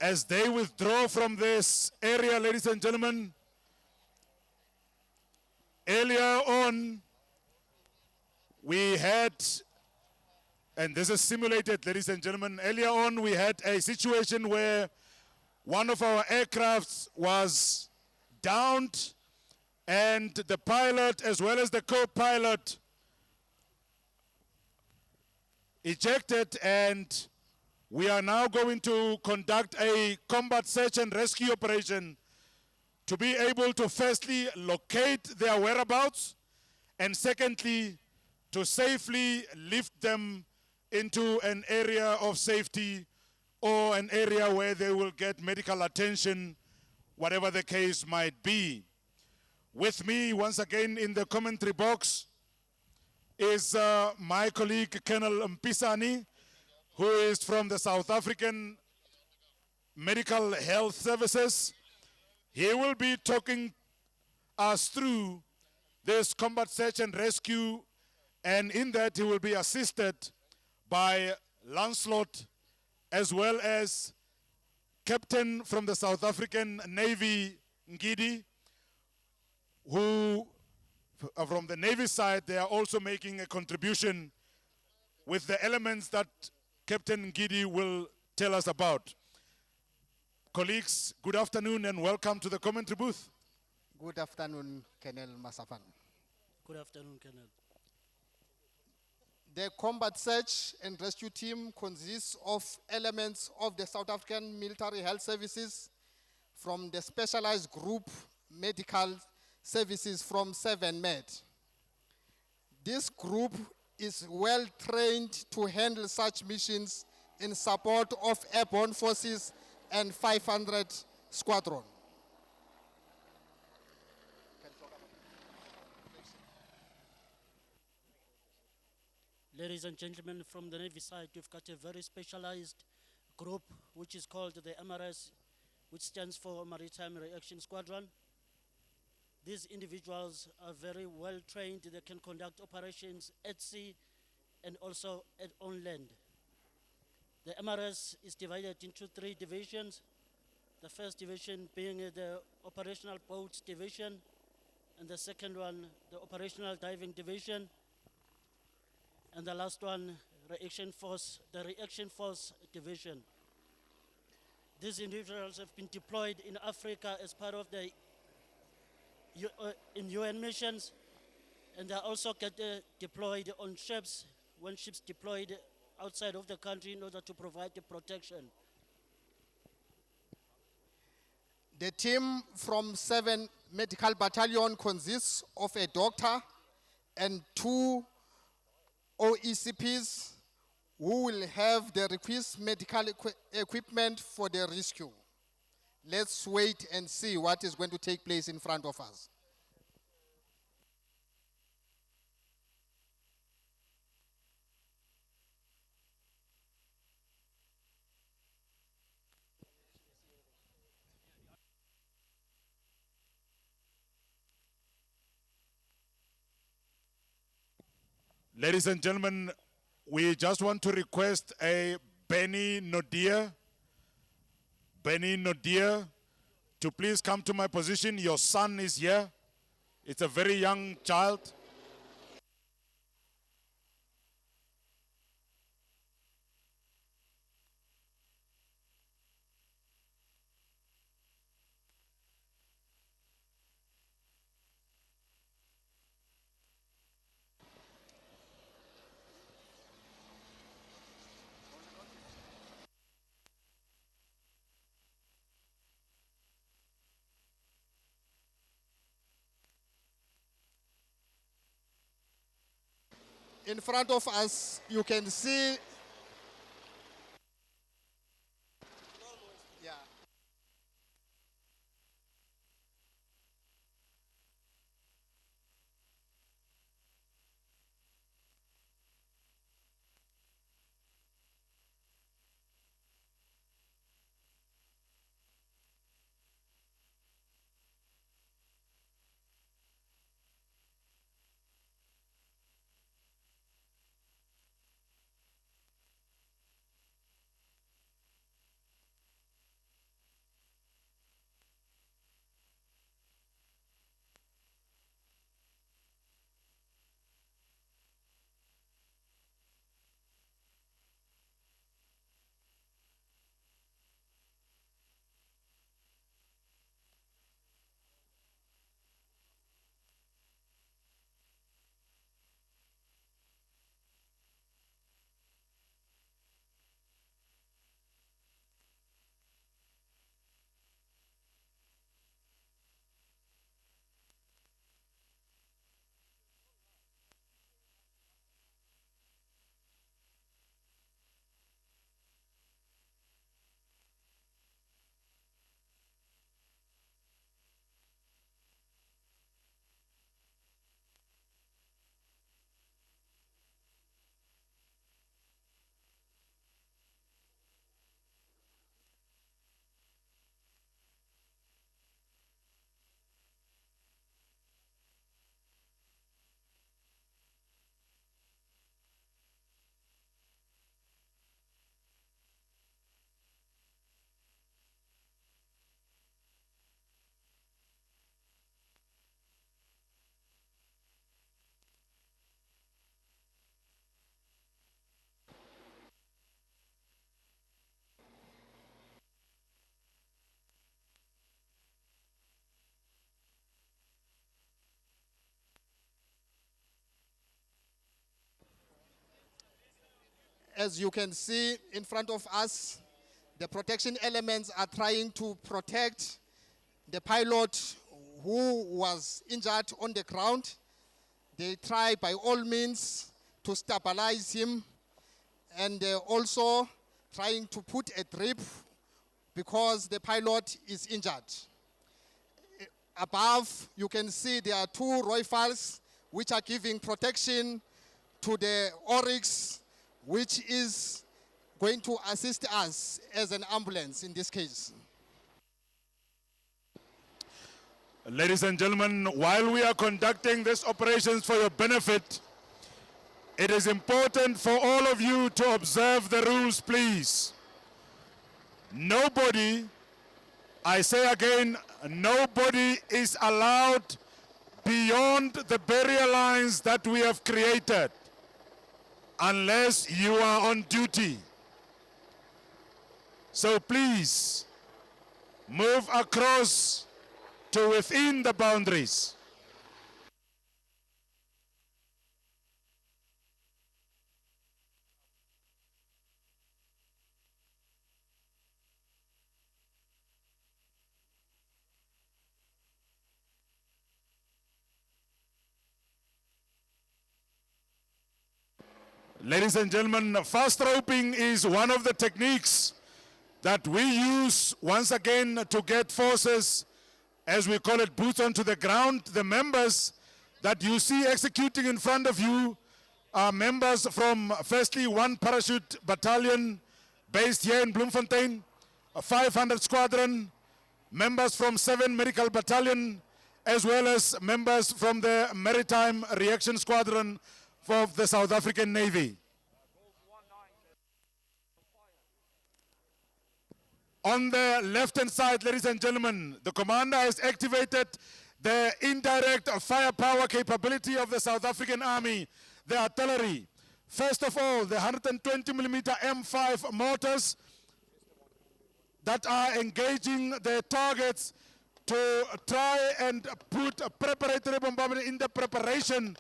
as they withdraw from this area, ladies and gentlemen, earlier on, we had, and this is simulated, ladies and gentlemen, earlier on we had a situation where one of our aircrafts was downed and the pilot as well as the co-pilot ejected, and we are now going to conduct a combat search and rescue operation to be able to firstly locate their whereabouts and secondly to safely lift them into an area of safety or an area where they will get medical attention, whatever the case might be. With me once again in the commentary box is my colleague Colonel Mpisani, who is from the South African Medical Health Services. He will be talking us through this combat search and rescue, and in that he will be assisted by Lancelot as well as Captain from the South African Navy, Ngidi, who from the Navy side, they are also making a contribution with the elements that Captain Ngidi will tell us about. Colleagues, good afternoon and welcome to the commentary booth. Good afternoon, Colonel Masafan. Good afternoon, Colonel. The combat search and rescue team consists of elements of the South African Military Health Services from the specialized group medical services from 7Med. This group is well trained to handle such missions in support of airborne forces and 500 Squadron. Ladies and gentlemen, from the Navy side, we've got a very specialized group which is called the MRS, which stands for Maritime Reaction Squadron. These individuals are very well trained. They can conduct operations at sea and also on land. The MRS is divided into 3 divisions. The first division being the Operational Boats Division, and the second one, the Operational Diving Division, and the last one, the Reaction Force Division. These individuals have been deployed in Africa as part of the in UN missions, and they also get deployed on ships when ships deployed outside of the country in order to provide the protection. The team from 7 Medical Battalion consists of a doctor and 2 OECPs who will have the requisite medical equipment for the rescue. Let's wait and see what is going to take place in front of us. Ladies and gentlemen, we just want to request a Benny Nodia to please come to my position. Your son is here. It's a very young child. In front of us, you can see. Yeah. As you can see in front of us, the protection elements are trying to protect the pilot who was injured on the ground. They try by all means to stabilize him, and they're also trying to put a drip because the pilot is injured. Above, you can see there are two rifles which are giving protection to the Oryx, which is going to assist us as an ambulance in this case. Ladies and gentlemen, while we are conducting these operations for your benefit, it is important for all of you to observe the rules, please. Nobody, I say again, nobody is allowed beyond the barrier lines that we have created unless you are on duty. So please, move across to within the boundaries. Ladies and gentlemen, fast roping is one of the techniques that we use once again to get forces, as we call it, boots onto the ground. The members that you see executing in front of you are members from, firstly, 1 Parachute Battalion based here in Bloemfontein, a 500 Squadron, members from 7 Medical Battalion, as well as members from the Maritime Reaction Squadron of the South African Navy. On the left-hand side, ladies and gentlemen, the commander has activated the indirect firepower capability of the South African Army, the artillery. First of all, the 120mm M5 mortars that are engaging the targets to try and put a preparatory bombardment in the preparation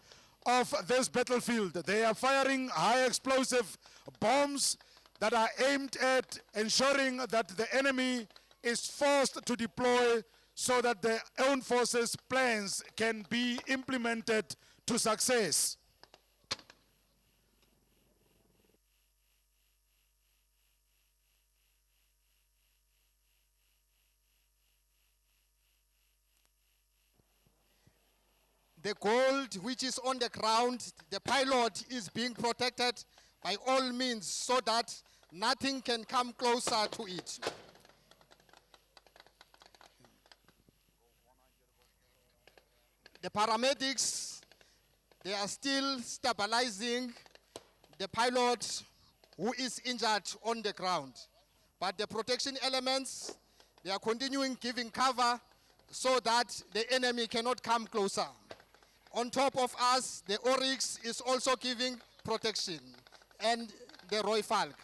of this battlefield. They are firing high explosive bombs that are aimed at ensuring that the enemy is forced to deploy so that their own forces' plans can be implemented to success. The gold which is on the ground, the pilot is being protected by all means so that nothing can come closer to it. The paramedics, they are still stabilizing the pilot who is injured on the ground. But the protection elements, they are continuing giving cover so that the enemy cannot come closer. On top of us, the Oryx is also giving protection, and the Roy Falk.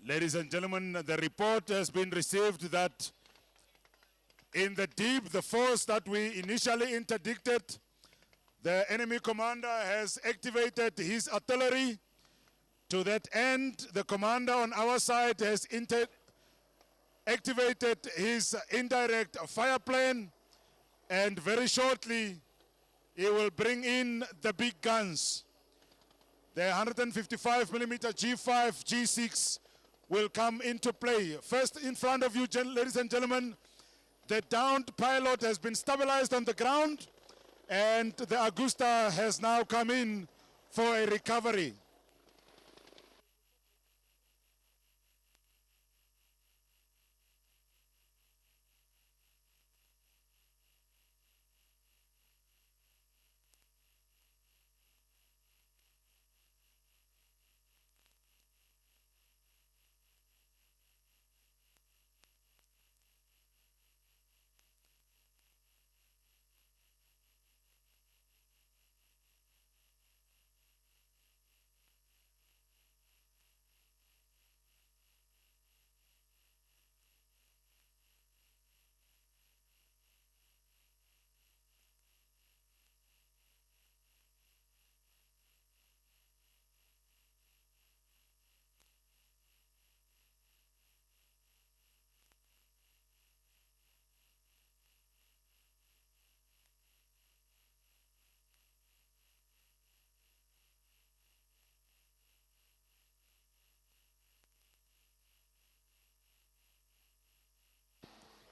Ladies and gentlemen, the report has been received that in the deep, the force that we initially interdicted, the enemy commander has activated his artillery. To that end, the commander on our side has activated his indirect fire plane, and very shortly he will bring in the big guns. The 155mm G5, G6 will come into play. First, in front of you, ladies and gentlemen, the downed pilot has been stabilized on the ground, and the Augusta has now come in for a recovery.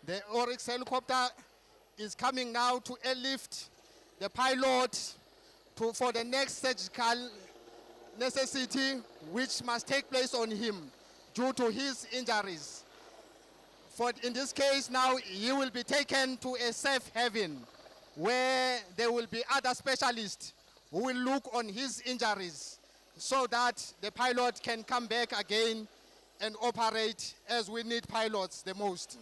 The Oryx helicopter is coming now to airlift the pilot for the next surgical necessity, which must take place on him due to his injuries. In this case now, he will be taken to a safe haven where there will be other specialists who will look on his injuries so that the pilot can come back again and operate as we need pilots the most.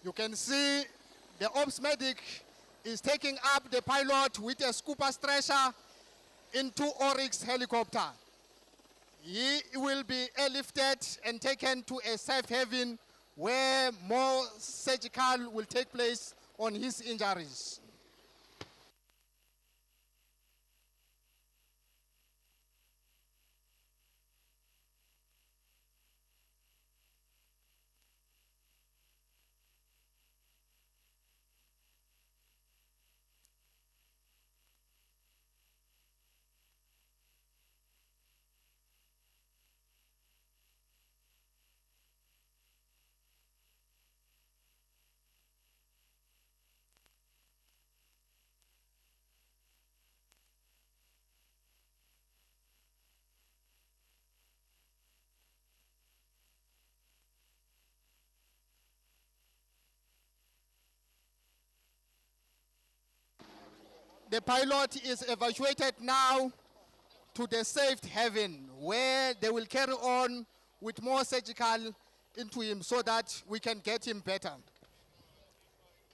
You can see the ops medic is taking up the pilot with a scooper stretcher into Oryx helicopter. He will be airlifted and taken to a safe haven where more surgical will take place on his injuries. The pilot is evacuated now to the safe haven where they will carry on with more surgical into him so that we can get him better.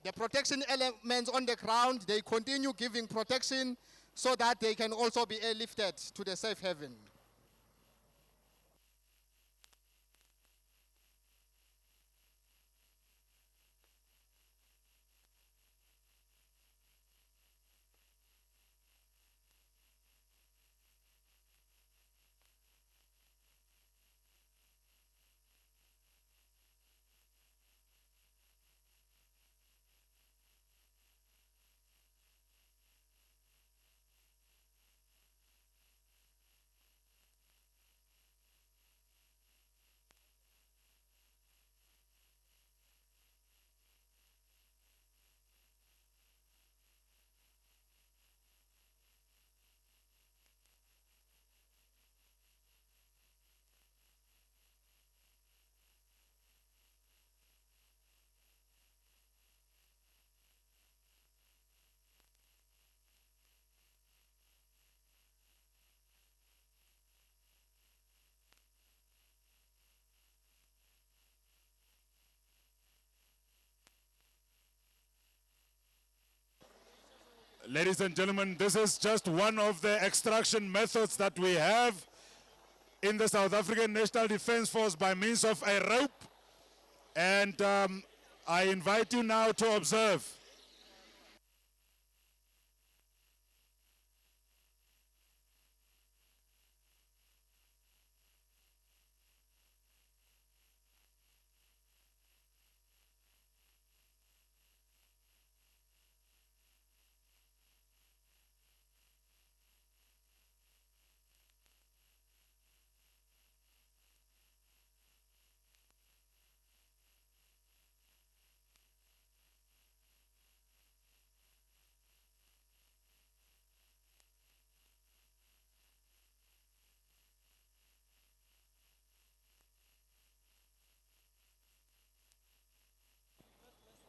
The protection elements on the ground, they continue giving protection so that they can also be airlifted to the safe haven. Ladies and gentlemen, this is just one of the extraction methods that we have in the South African National Defence Force by means of a rope. And I invite you now to observe.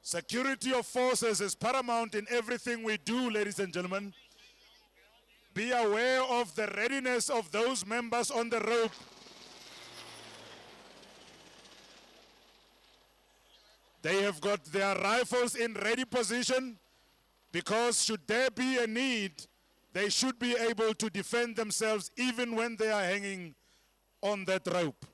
Security of forces is paramount in everything we do, ladies and gentlemen. Be aware of the readiness of those members on the rope. They have got their rifles in ready position because should there be a need, they should be able to defend themselves even when they are hanging on that rope.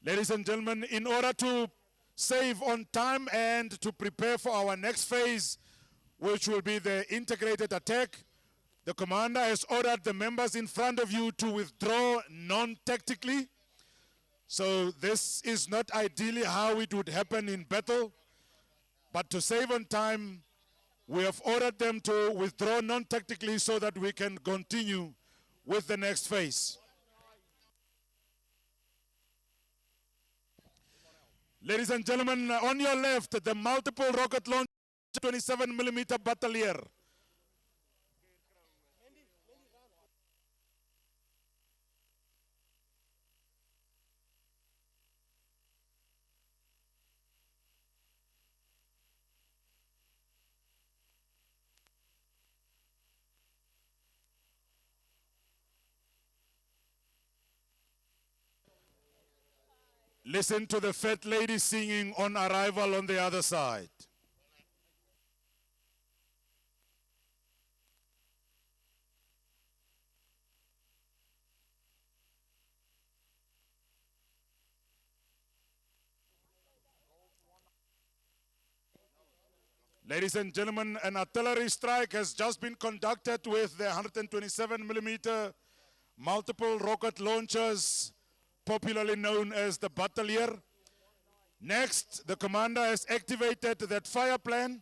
Ladies and gentlemen, in order to save on time and to prepare for our next phase which will be the integrated attack. The commander has ordered the members in front of you to withdraw non-tactically. So this is not ideally how it would happen in battle, but to save on time, we have ordered them to withdraw non-tactically so that we can continue with the next phase. Ladies and gentlemen, on your left, the multiple rocket launch 27mm Battalier. Listen to the fat lady singing on arrival on the other side. Ladies and gentlemen, an artillery strike has just been conducted with the 127mm multiple rocket launchers, popularly known as the Battalier. Next, the commander has activated that fire plan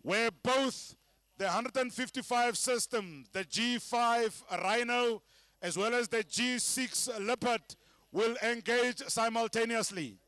where both the 155 system, the G5 Rhino, as well as the G6 Leopard will engage simultaneously.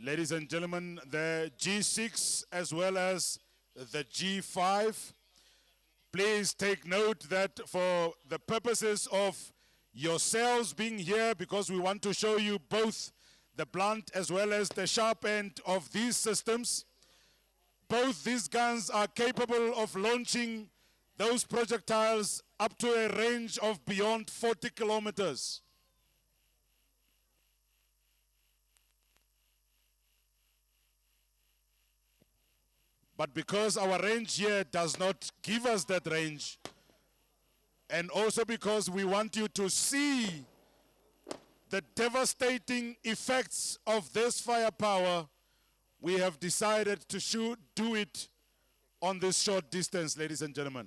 Ladies and gentlemen, the G6 as well as the G5, please take note that for the purposes of yourselves being here, because we want to show you both the blunt as well as the sharp end of these systems, both these guns are capable of launching those projectiles up to a range of beyond 40 kilometers. But because our range here does not give us that range, and also because we want you to see the devastating effects of this firepower, we have decided to do it on this short distance, ladies and gentlemen.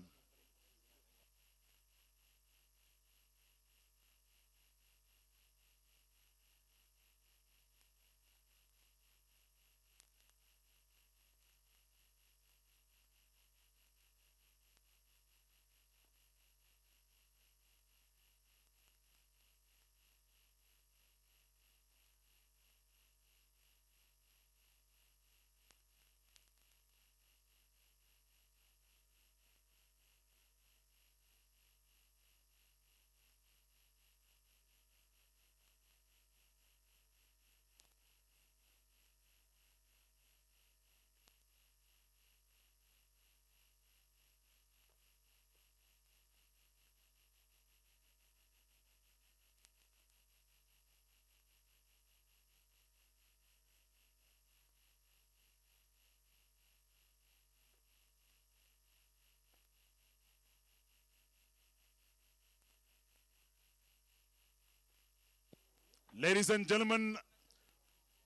Ladies and gentlemen,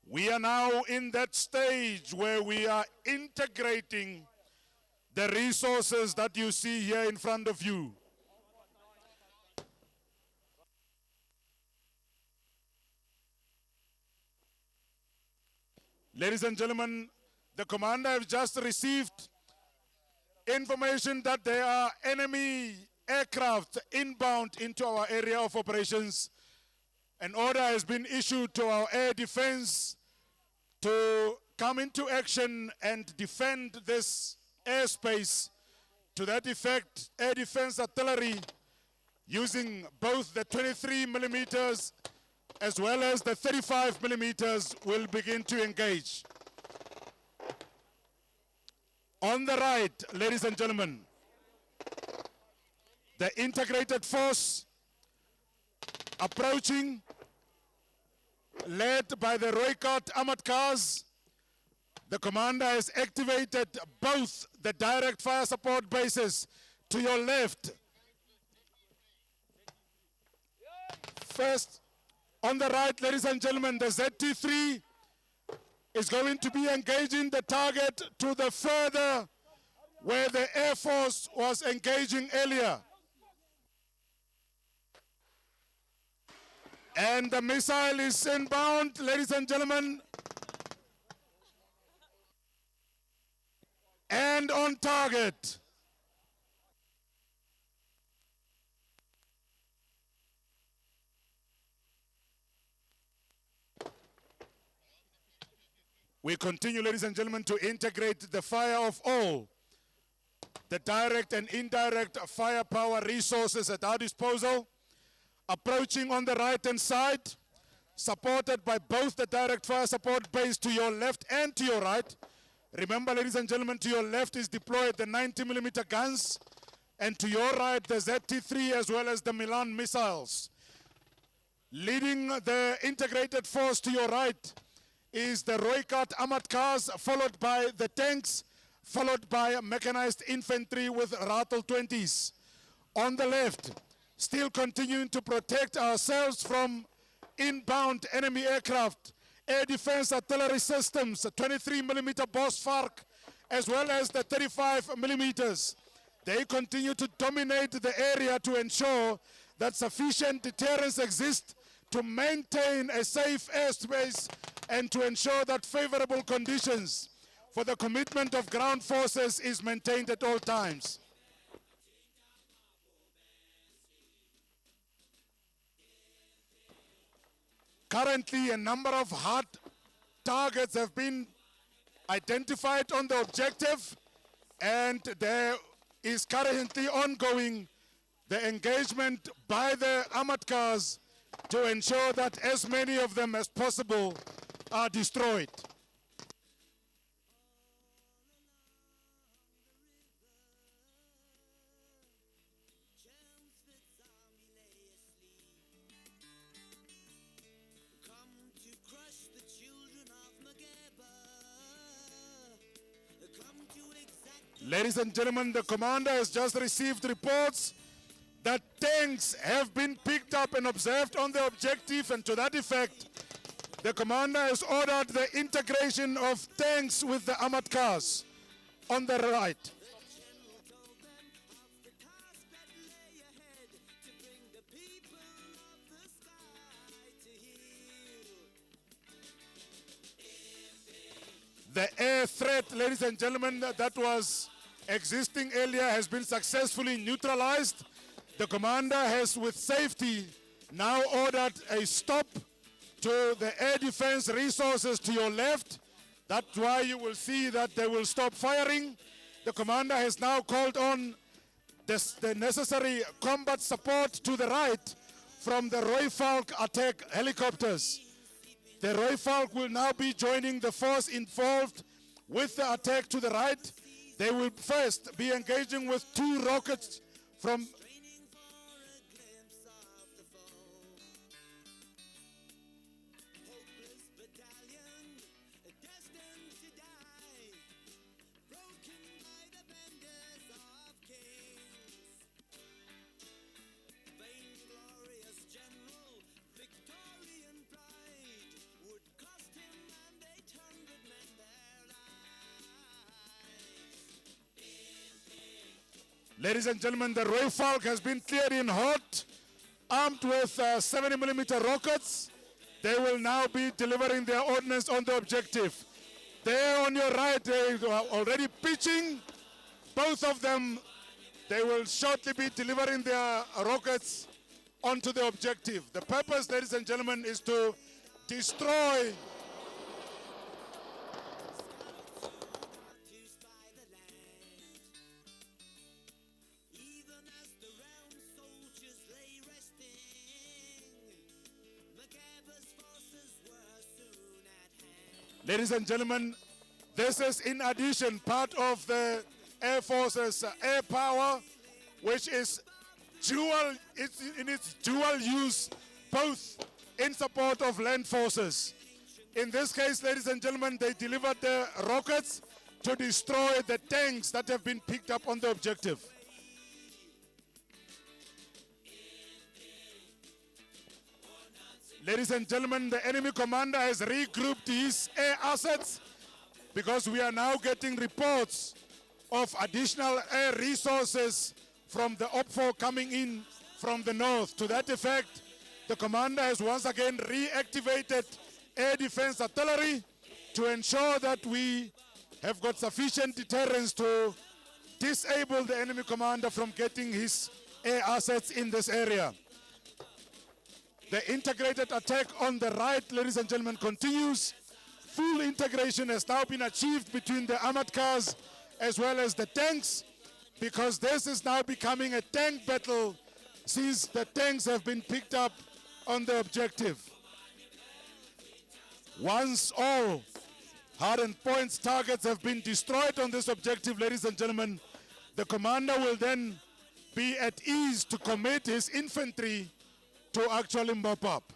we are now in that stage where we are integrating the resources that you see here in front of you. Ladies and gentlemen, the commander has just received information that there are enemy aircraft inbound into our area of operations. An order has been issued to our air defense to come into action and defend this airspace. To that effect, air defense artillery using both the 23mm as well as the 35 millimeters will begin to engage. On the right, ladies and gentlemen, the integrated force approaching, led by the Roycott armored cars. The commander has activated both the direct fire support bases to your left. First, on the right, ladies and gentlemen, the ZT3 is going to be engaging the target to the further where the Air Force was engaging earlier. And the missile is inbound, ladies and gentlemen. And on target. We continue, ladies and gentlemen, to integrate the fire of all the direct and indirect firepower resources at our disposal. Approaching on the right-hand side, supported by both the direct fire support base to your left and to your right. Remember, ladies and gentlemen, to your left is deployed the 90-millimeter guns, and to your right, the ZT3 as well as the Milan missiles. Leading the integrated force to your right is the Roycott armored cars, followed by the tanks, followed by mechanized infantry with Rattle 20s. On the left, still continuing to protect ourselves from inbound enemy aircraft, air defense artillery systems, 23mm Bosfark, as well as the 35mm. They continue to dominate the area to ensure that sufficient deterrence exists to maintain a safe airspace and to ensure that favorable conditions for the commitment of ground forces is maintained at all times. Currently, a number of hard targets have been identified on the objective, and there is currently ongoing the engagement by the armored cars to ensure that as many of them as possible are destroyed. Ladies and gentlemen, the commander has just received reports that tanks have been picked up and observed on the objective, and to that effect, the commander has ordered the integration of tanks with the armored cars on the right. The air threat, ladies and gentlemen, that was existing earlier has been successfully neutralized. The commander has, with safety, now ordered a stop to the air defense resources to your left. That's why you will see that they will stop firing. The commander has now called on the necessary combat support to the right from the Roy Falk attack helicopters. The Roy Falk will now be joining the force involved with the attack to the right. They will first be engaging with 2 rockets from Ladies and gentlemen, the Roy Falk has been cleared in hot, armed with 70mm rockets. They will now be delivering their ordnance on the objective. There on your right, they are already pitching. Both of them, they will shortly be delivering their rockets onto the objective. The purpose, ladies and gentlemen, is to destroy Ladies and gentlemen, this is in addition part of the Air Force's air power, which is in its dual use, both in support of land forces. In this case, ladies and gentlemen, they delivered the rockets to destroy the tanks that have been picked up on the objective. Ladies and gentlemen, the enemy commander has regrouped his air assets because we are now getting reports of additional air resources from the OPFO coming in from the north. To that effect, the commander has once again reactivated air defense artillery to ensure that we have got sufficient deterrence to disable the enemy commander from getting his air assets in this area. The integrated attack on the right, ladies and gentlemen, continues. Full integration has now been achieved between the armored cars as well as the tanks, because this is now becoming a tank battle since the tanks have been picked up on the objective. Once all hardened points targets have been destroyed on this objective, ladies and gentlemen, the commander will then be at ease to commit his infantry to actually mop up.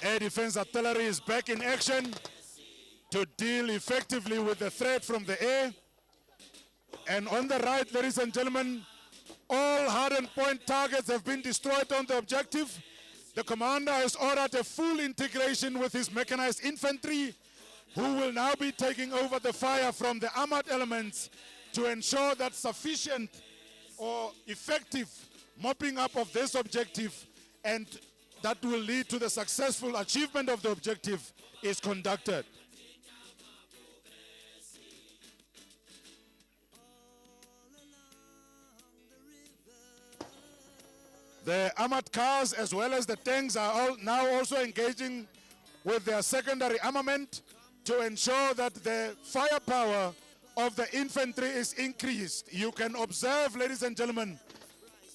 Air defense artillery is back in action to deal effectively with the threat from the air. And on the right, ladies and gentlemen, all hardened point targets have been destroyed on the objective. The commander has ordered a full integration with his mechanized infantry, who will now be taking over the fire from the armored elements to ensure that sufficient or effective mopping up of this objective, and that will lead to the successful achievement of the objective, is conducted. The armored cars as well as the tanks are all now also engaging with their secondary armament to ensure that the firepower of the infantry is increased. You can observe, ladies and gentlemen,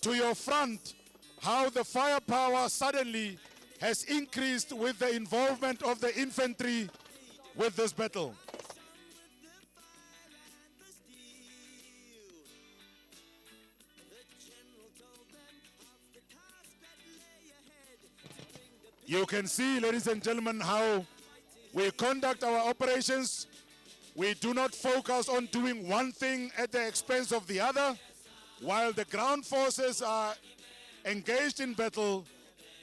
to your front, how the firepower suddenly has increased with the involvement of the infantry with this battle. You can see, ladies and gentlemen, how we conduct our operations. We do not focus on doing one thing at the expense of the other. While the ground forces are engaged in battle,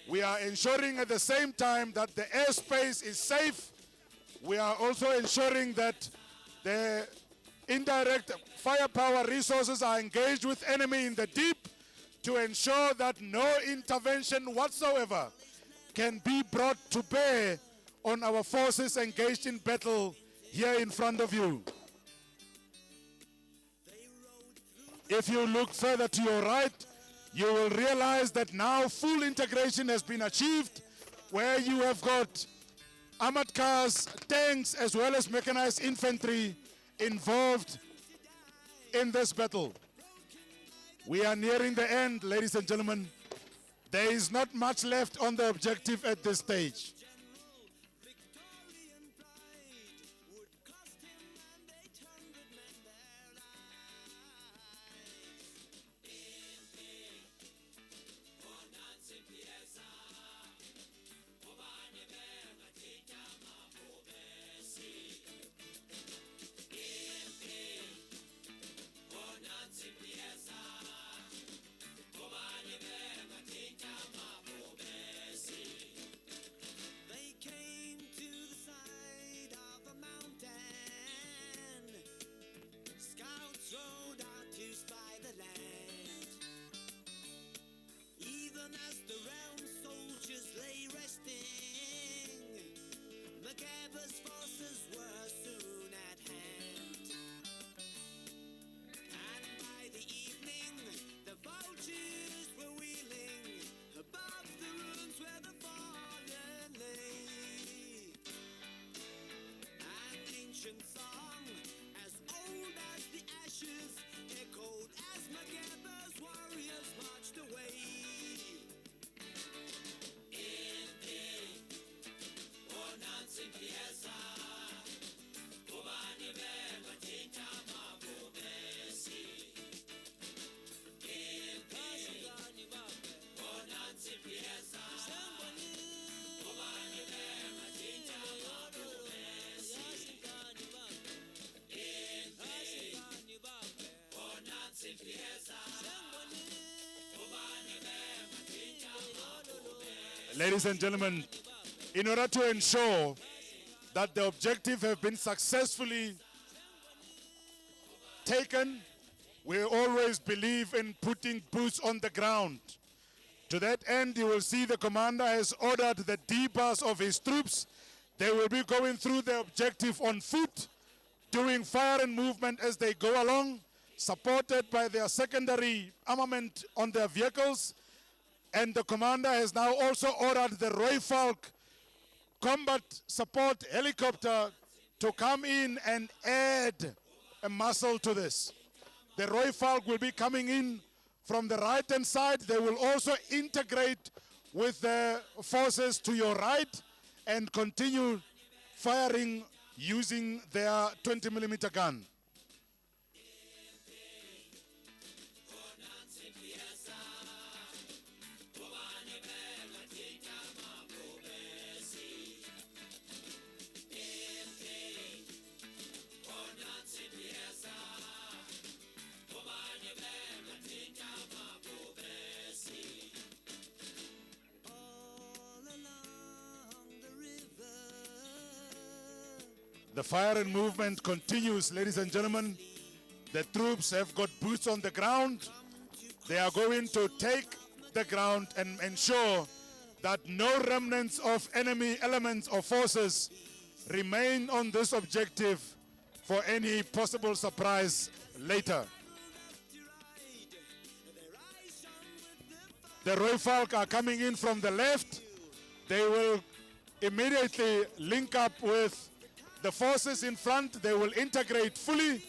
we are ensuring at the same time that the airspace is safe. We are also ensuring that the indirect firepower resources are engaged with enemy in the deep to ensure that no intervention whatsoever can be brought to bear on our forces engaged in battle here in front of you. If you look further to your right, you will realize that now full integration has been achieved, where you have got armored cars, tanks, as well as mechanized infantry involved in this battle. We are nearing the end, ladies and gentlemen. There is not much left on the objective at this stage. Ladies and gentlemen, in order to ensure that the objective have been successfully taken, we always believe in putting boots on the ground. To that end, you will see the commander has ordered the D-bus of his troops. They will be going through the objective on foot, doing fire and movement as they go along, supported by their secondary armament on their vehicles. And the commander has now also ordered the Roy Falk combat support helicopter to come in and add a muscle to this. The Roy Falk will be coming in from the right-hand side. They will also integrate with the forces to your right and continue firing using their 20mm gun. The fire and movement continues, ladies and gentlemen. The troops have got boots on the ground. They are going to take the ground and ensure that no remnants of enemy elements or forces remain on this objective for any possible surprise later. The Roy Falk are coming in from the left. They will immediately link up with the forces in front. They will integrate fully,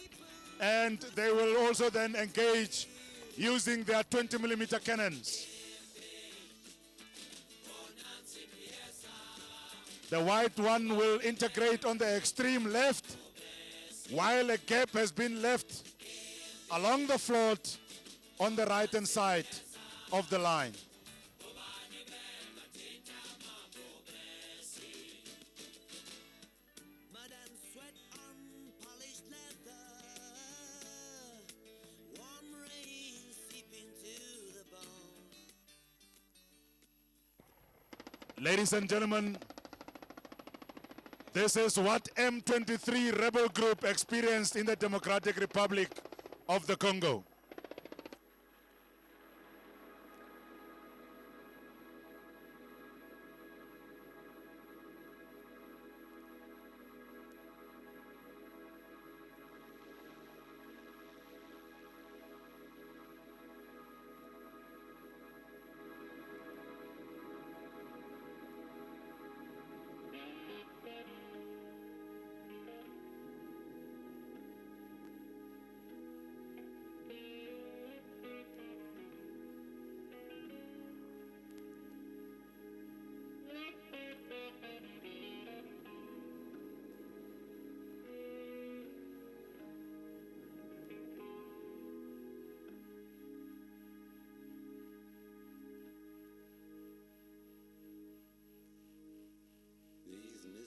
and they will also then engage using their 20mm cannons. The white one will integrate on the extreme left, while a gap has been left along the float on the right-hand side of the line. Ladies and gentlemen, this is what M23 rebel group experienced in the Democratic Republic of the Congo.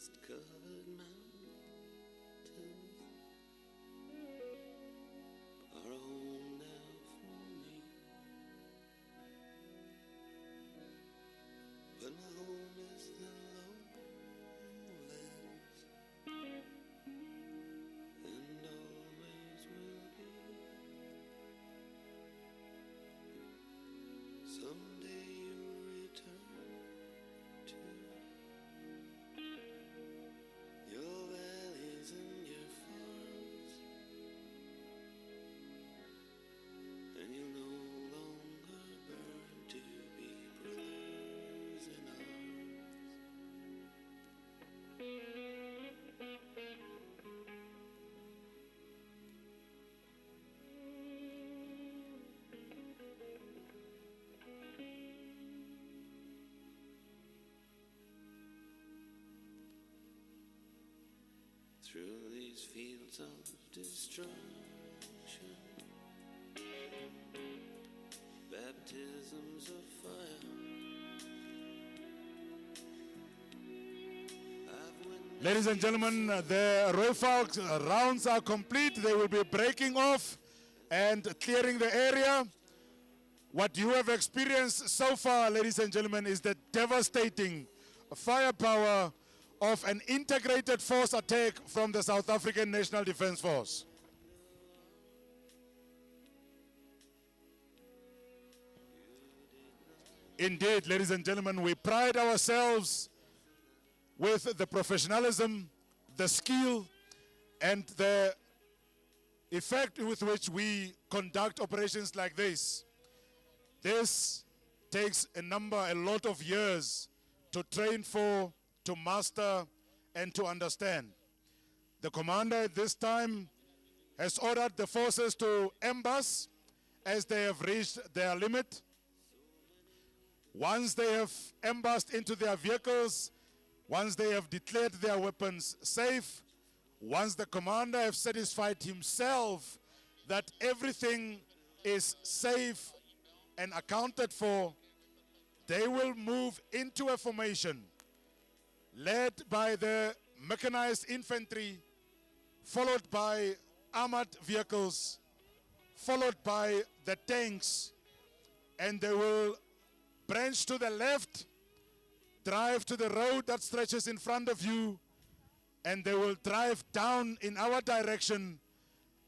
Mist-covered mountains are a home now for me, but my home is the lowlands, and always will be. Someday you'll return to your valleys and your farms, and you'll no longer burn to be brothers in arms. Through these fields of destruction, baptisms of fire, I've witnessed. Ladies and gentlemen, the Roy Falk rounds are complete. They will be breaking off and clearing the area. What you have experienced so far, ladies and gentlemen, is the devastating firepower of an integrated force attack from the South African National Defence Force. Indeed, ladies and gentlemen, we pride ourselves with the professionalism, the skill, and the effect with which we conduct operations like this. This takes a lot of years to train for, to master, and to understand. The commander at this time has ordered the forces to ambush as they have reached their limit. Once they have ambushed into their vehicles, once they have declared their weapons safe, once the commander has satisfied himself that everything is safe and accounted for, they will move into a formation led by the mechanized infantry, followed by armored vehicles, followed by the tanks, and they will branch to the left, drive to the road that stretches in front of you, and they will drive down in our direction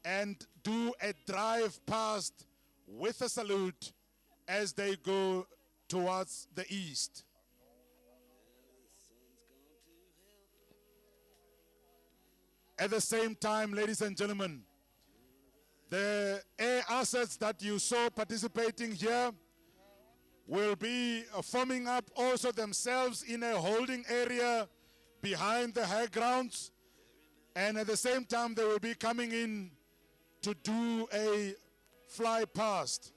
and do a drive past with a salute as they go towards the east. At the same time, ladies and gentlemen, the air assets that you saw participating here will be forming up also themselves in a holding area behind the high grounds, and at the same time they will be coming in to do a fly past.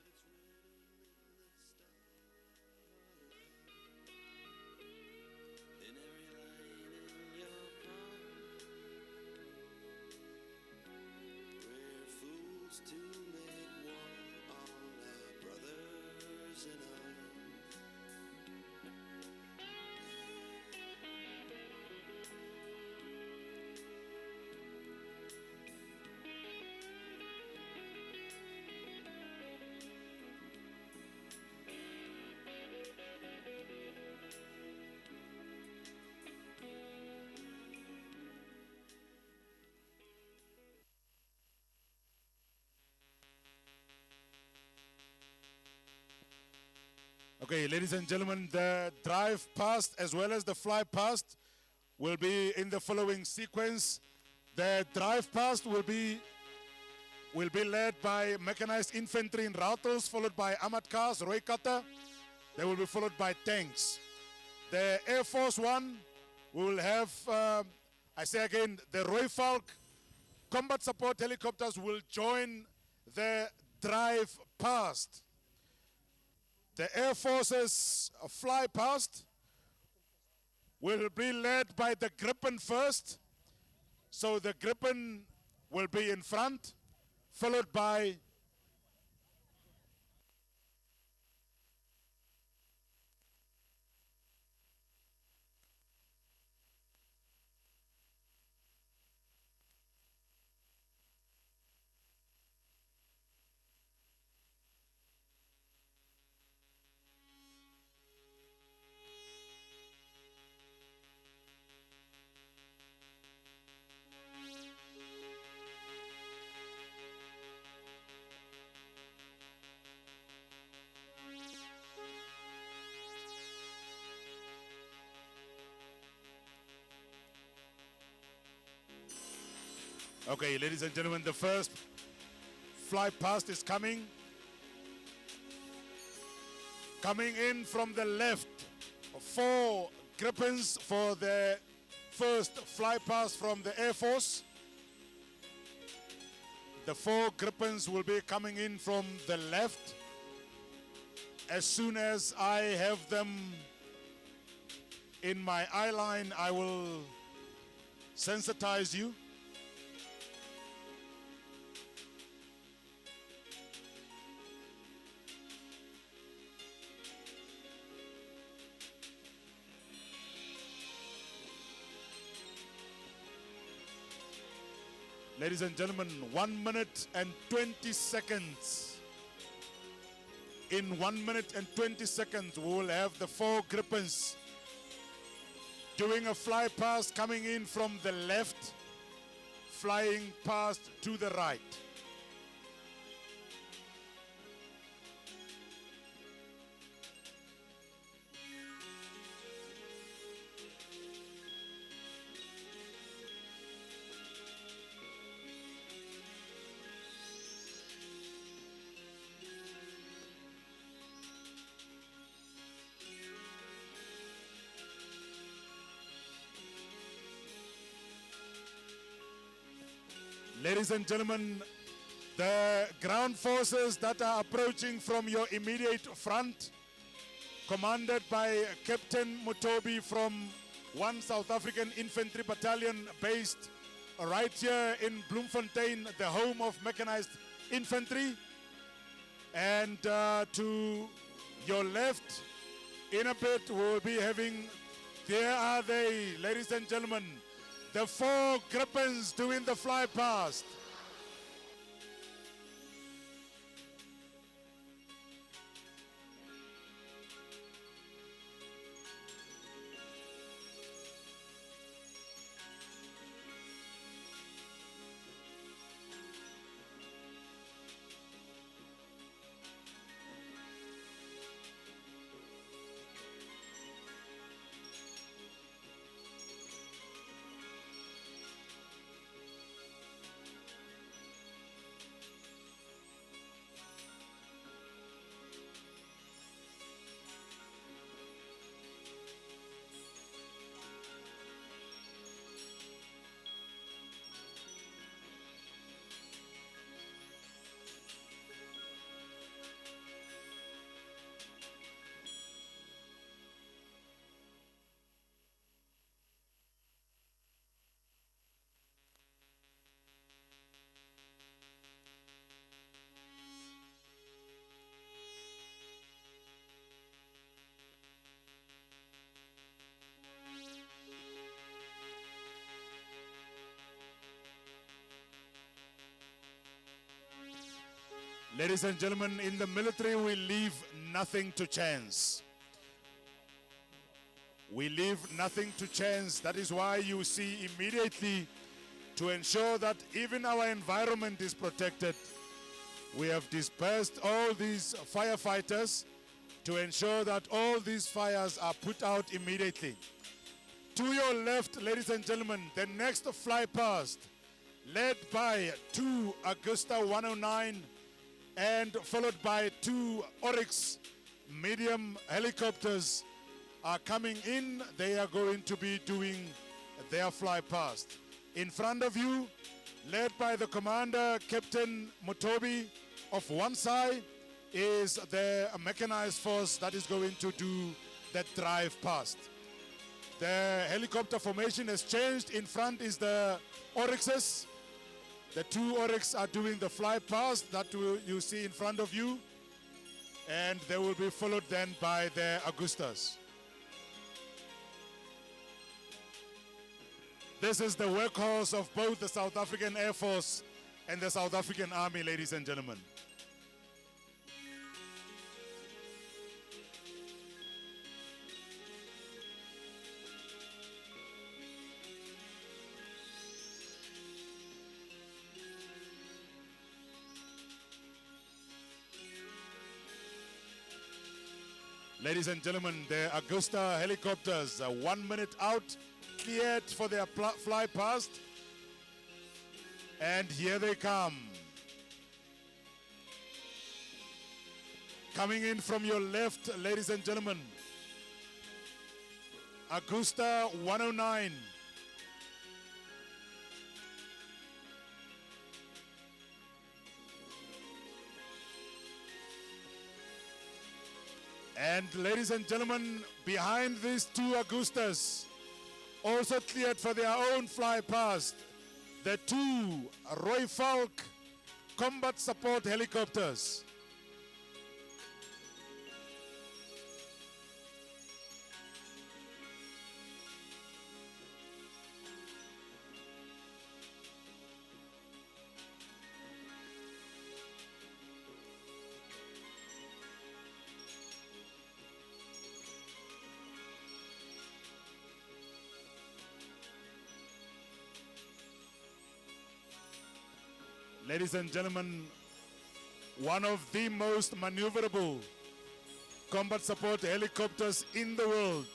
Okay, ladies and gentlemen, the drive past as well as the fly past will be in the following sequence. The drive past will be led by mechanized infantry in Rattles, followed by armored cars, Roykata. They will be followed by tanks. The Air Force One, we will have, I say again, the Roy Falk combat support helicopters will join the drive past. The Air Force's fly past will be led by the Gripen first. So the Gripen will be in front, followed by okay, ladies and gentlemen, the first fly past is coming. Coming in from the left, 4 Gripens for the first fly past from the Air Force. The 4 Gripens will be coming in from the left. As soon as I have them in my eye line, I will sensitize you. Ladies and gentlemen, 1 minute and 20 seconds. In 1 minute and 20 seconds, we will have the 4 grippers doing a fly past coming in from the left, flying past to the right. Ladies and gentlemen, the ground forces that are approaching from your immediate front, commanded by Captain Mutobi from 1 South African Infantry Battalion based right here in Bloemfontein, the home of mechanized infantry. And to your left, in a bit, we'll be having, there are they, ladies and gentlemen, the 4 Gripens doing the fly past. Ladies and gentlemen, in the military, we leave nothing to chance. We leave nothing to chance. That is why you see immediately, to ensure that even our environment is protected, we have dispersed all these firefighters to ensure that all these fires are put out immediately. To your left, ladies and gentlemen, the next fly past, led by 2 Augusta 109 and followed by 2 Oryx medium helicopters are coming in. They are going to be doing their fly past. In front of you, led by the commander, Captain Mutobi, of one side is the mechanized force that is going to do that drive past. The helicopter formation has changed. In front is the Oryxes. The 2 Oryx are doing the fly past that you see in front of you. And they will be followed then by the Augustas. This is the workhorse of both the South African Air Force and the South African Army, ladies and gentlemen. Ladies and gentlemen, the Augusta helicopters, 1 minute out, cleared for their fly past. And here they come. Coming in from your left, ladies and gentlemen, Augusta 109. And ladies and gentlemen, behind these 2 Augustas, also cleared for their own fly past, the 2 Roy Falk combat support helicopters. Ladies and gentlemen, one of the most maneuverable combat support helicopters in the world,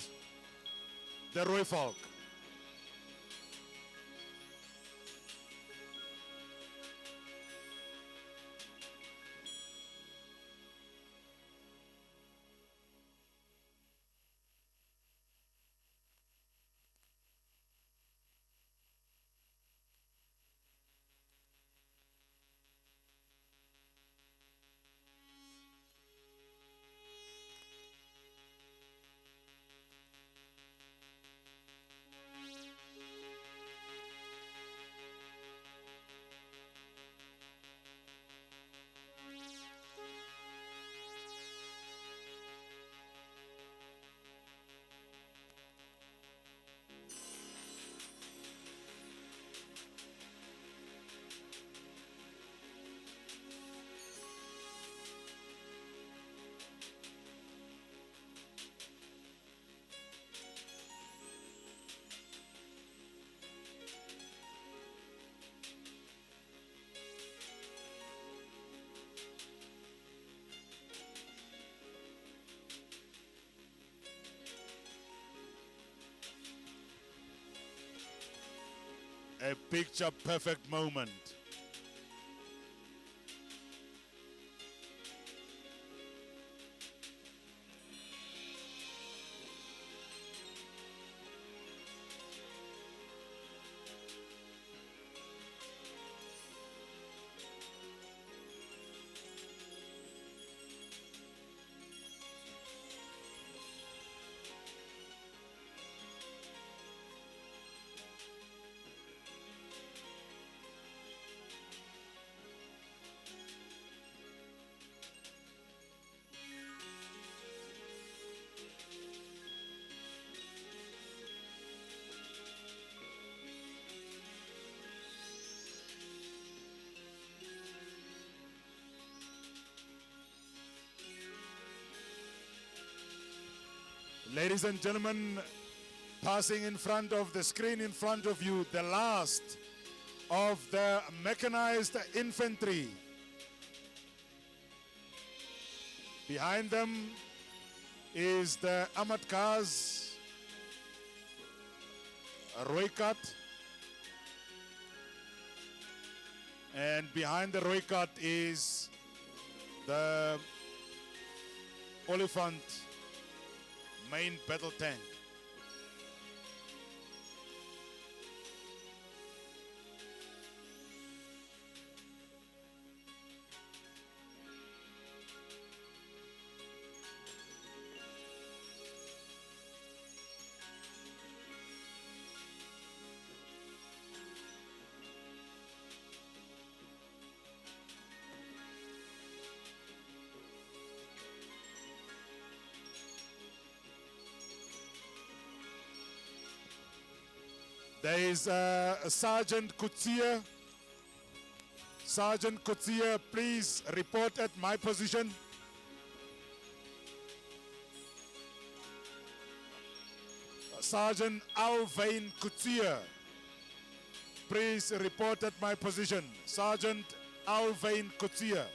the Roy Falk. A picture perfect moment. Ladies and gentlemen, passing in front of the screen in front of you, the last of the mechanized infantry. Behind them is the armored cars, Roycat, and behind the Roycat is the Oliphant main battle tank. There is Sergeant Kutsia. Sergeant Kutsia, please report at my position. Sergeant Alvain Kutsia, please report at my position. Sergeant Alvain Kutsia.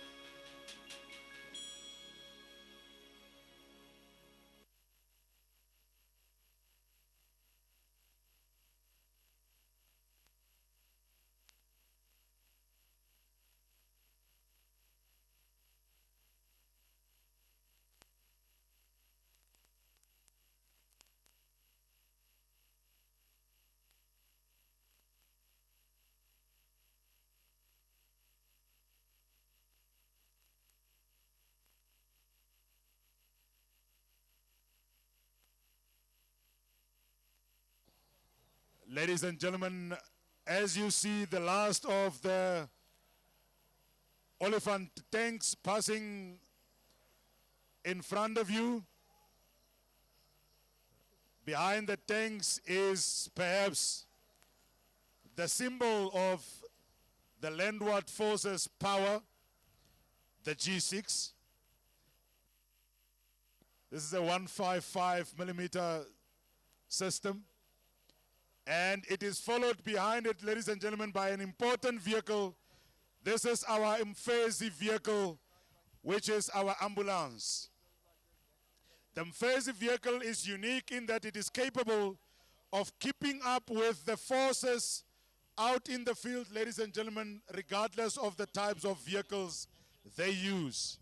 Ladies and gentlemen, as you see the last of the Oliphant tanks passing in front of you, behind the tanks is perhaps the symbol of the Landward Forces power, the G6. This is a 155 millimeter system. And it is followed behind it, ladies and gentlemen, by an important vehicle. This is our Mfezi vehicle, which is our ambulance. The Mfezi vehicle is unique in that it is capable of keeping up with the forces out in the field, ladies and gentlemen, regardless of the types of vehicles they use.